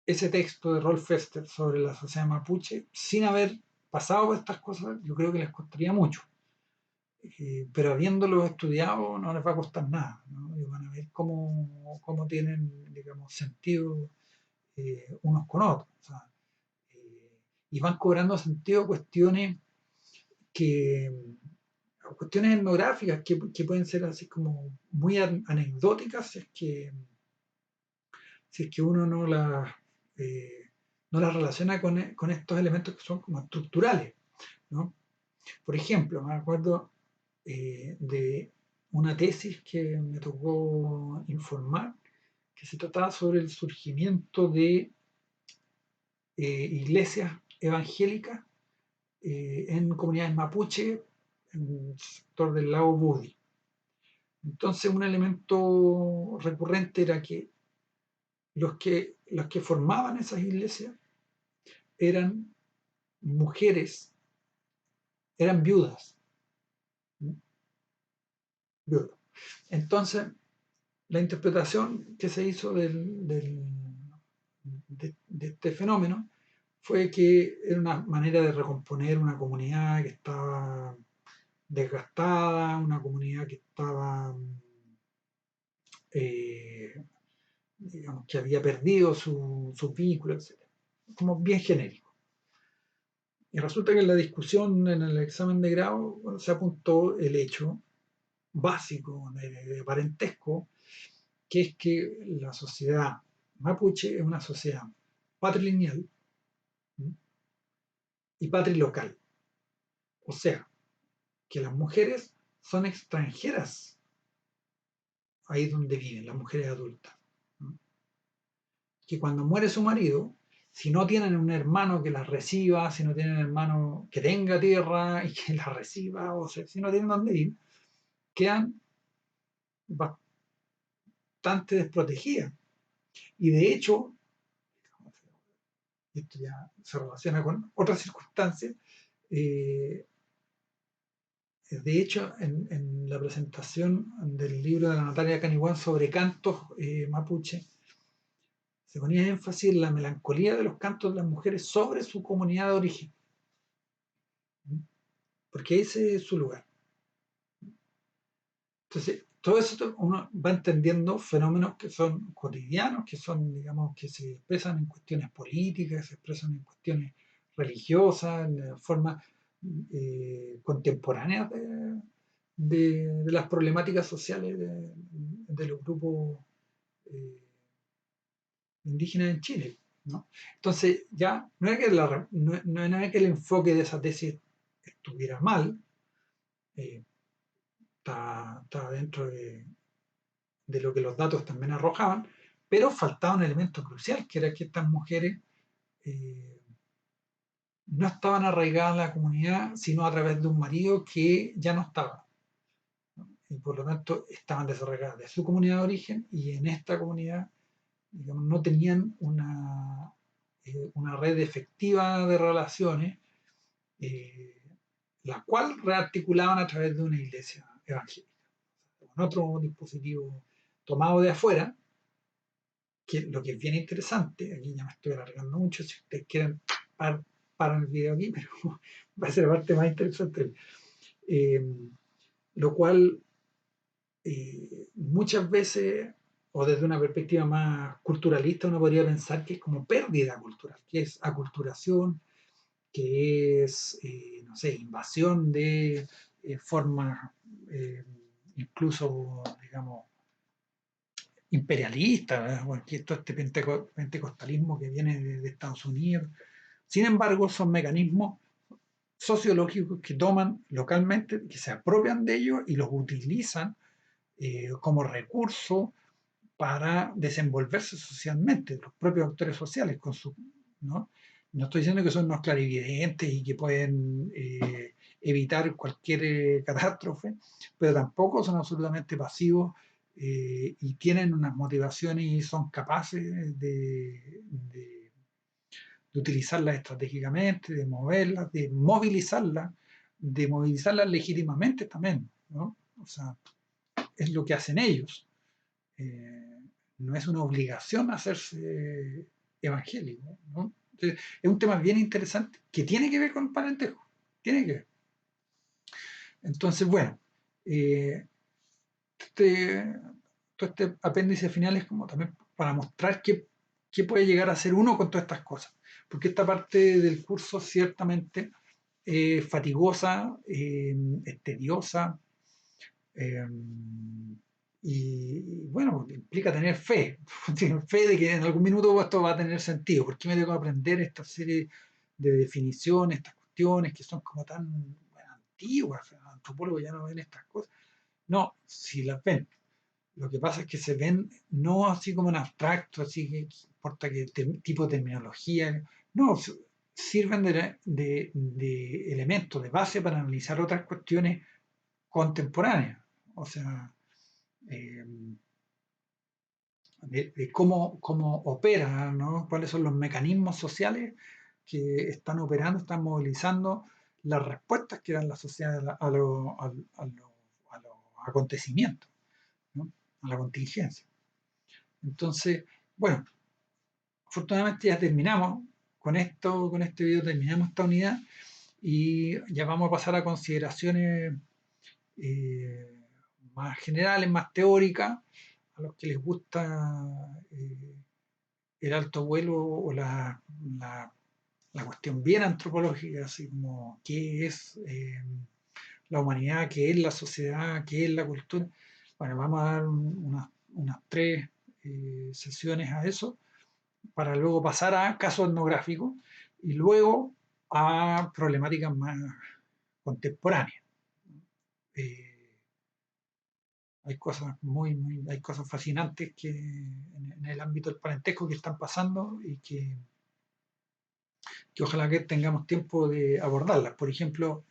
ese texto de Rolf Fester sobre la sociedad mapuche sin haber pasado por estas cosas, yo creo que les costaría mucho. Pero habiéndolo estudiado no les va a costar nada, ¿no? Y van a ver cómo tienen, digamos, sentido unos con otros. O sea, y van cobrando sentido cuestiones que cuestiones etnográficas que pueden ser así como muy anecdóticas si es que uno no las relaciona con estos elementos que son como estructurales, ¿no? Por ejemplo, me acuerdo de una tesis que me tocó informar, que se trataba sobre el surgimiento de iglesias evangélicas en comunidades mapuche, en el sector del lago Budi. Entonces, un elemento recurrente era que los que formaban esas iglesias eran mujeres, eran viudas. Viudas. Entonces, la interpretación que se hizo de este fenómeno fue que era una manera de recomponer una comunidad que estaba desgastada, una comunidad que estaba, eh, digamos, que había perdido su vínculo, etc. Como bien genérico. Y resulta que en la discusión en el examen de grado, bueno, se apuntó el hecho básico de parentesco, que es que la sociedad mapuche es una sociedad patrilineal, ¿sí?, y patrilocal. O sea, que las mujeres son extranjeras ahí donde viven, las mujeres adultas. ¿Sí? Que cuando muere su marido, si no tienen un hermano que las reciba, si no tienen un hermano que tenga tierra y que las reciba, o sea, si no tienen dónde ir, quedan bastante desprotegidas. Y de hecho, esto ya se relaciona con otras circunstancias, eh, de hecho, en la presentación del libro de la Natalia Caniguán sobre cantos mapuche, se ponía énfasis en la melancolía de los cantos de las mujeres sobre su comunidad de origen, porque ese es su lugar. Entonces, todo eso uno va entendiendo fenómenos que son cotidianos, que son, digamos, que se expresan en cuestiones políticas, se expresan en cuestiones religiosas, en formas contemporáneas de las problemáticas sociales de los grupos eh, indígenas en Chile, ¿no? Entonces, ya no es que, no es que el enfoque de esa tesis estuviera mal, eh, está dentro de lo que los datos también arrojaban, pero faltaba un elemento crucial, que era que estas mujeres eh, no estaban arraigadas en la comunidad, sino a través de un marido que ya no estaba, ¿no? Y por lo tanto estaban desarraigadas de su comunidad de origen y en esta comunidad, digamos, no tenían una red efectiva de relaciones, eh, la cual rearticulaban a través de una iglesia evangélica, con otro dispositivo tomado de afuera, que lo que es bien interesante, aquí ya me estoy alargando mucho, si ustedes quieren parar el video aquí, pero va a ser la parte más interesante. Eh, lo cual muchas veces, o desde una perspectiva más culturalista, uno podría pensar que es como pérdida cultural, que es aculturación, que es, no sé, invasión de formas, eh, incluso, digamos, imperialista, ¿verdad? Bueno, que todo este pentecostalismo que viene de Estados Unidos. Sin embargo, son mecanismos sociológicos que toman localmente, que se apropian de ellos y los utilizan como recurso para desenvolverse socialmente, los propios actores sociales, ¿no? No estoy diciendo que son unos clarividentes y que pueden evitar cualquier catástrofe, pero tampoco son absolutamente pasivos y tienen unas motivaciones y son capaces de utilizarlas estratégicamente, de movilizarlas legítimamente también, ¿no? O sea, es lo que hacen ellos. Eh, no es una obligación hacerse evangélico, ¿no? Entonces, es un tema bien interesante que tiene que ver con parentesco, tiene que ver. Entonces, bueno, eh, este, todo este apéndice final es como también para mostrar qué puede llegar a ser uno con todas estas cosas, porque esta parte del curso ciertamente fatigosa, es tediosa, eh, y bueno, implica tener fe, tener fe de que en algún minuto esto va a tener sentido. ¿Por qué me tengo que aprender esta serie de definiciones, estas cuestiones que son como tan bueno, antiguas? Los antropólogos ya no ven estas cosas. No, si las ven. Lo que pasa es que se ven no así como en abstracto, así que importa qué tipo de terminología, no, sirven de elementos, de base para analizar otras cuestiones contemporáneas. O sea, eh, de cómo opera, ¿no? Cuáles son los mecanismos sociales que están operando, están movilizando las respuestas que dan la sociedad a los acontecimientos, ¿no? A la contingencia. Entonces, bueno, afortunadamente ya terminamos con esto, con este video terminamos esta unidad y ya vamos a pasar a consideraciones eh, más generales, más teóricas, a los que les gusta el alto vuelo o la cuestión bien antropológica, así como qué es la humanidad, qué es la sociedad, qué es la cultura. Bueno, vamos a dar unas tres sesiones a eso para luego pasar a casos etnográficos y luego a problemáticas más contemporáneas. Eh, hay cosas fascinantes que en el ámbito del parentesco que están pasando y que ojalá que tengamos tiempo de abordarlas. Por ejemplo,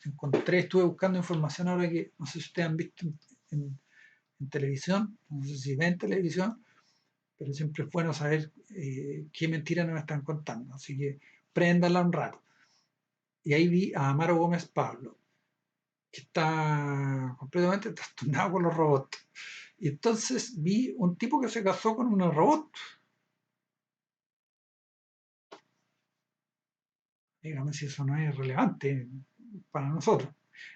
estuve buscando información ahora que no sé si ustedes han visto en televisión, no sé si ven televisión, pero siempre es bueno saber qué mentiras nos están contando. Así que préndanla un rato. Y ahí vi a Amaro Gómez Pablo, que está completamente trastornado con los robots. Y entonces vi un tipo que se casó con una robot. Dígame si eso no es relevante para nosotros.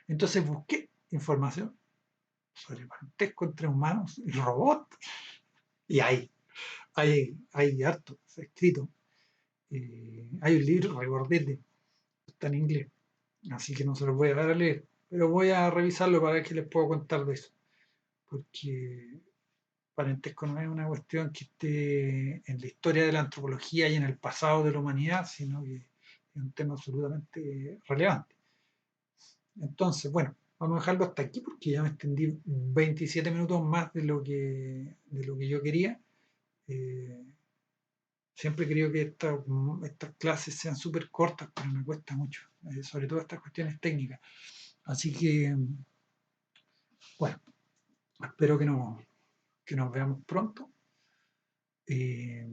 Entonces busqué información sobre parentesco entre humanos y robots. Y hay harto escrito. Hay un libro, recordete, está en inglés, así que no se lo voy a dar a leer, pero voy a revisarlo para ver qué les puedo contar de eso, porque parentesco no es una cuestión que esté en la historia de la antropología y en el pasado de la humanidad, sino que es un tema absolutamente relevante. Entonces, bueno, vamos a dejarlo hasta aquí porque ya me extendí 27 minutos más de lo que yo quería. Eh, Siempre he querido que estas clases sean súper cortas, pero me cuesta mucho, sobre todo estas cuestiones técnicas. Así que, bueno, espero que nos veamos pronto. eh,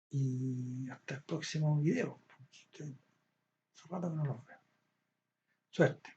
y hasta el próximo video. Hace rato que no los veo. Suerte.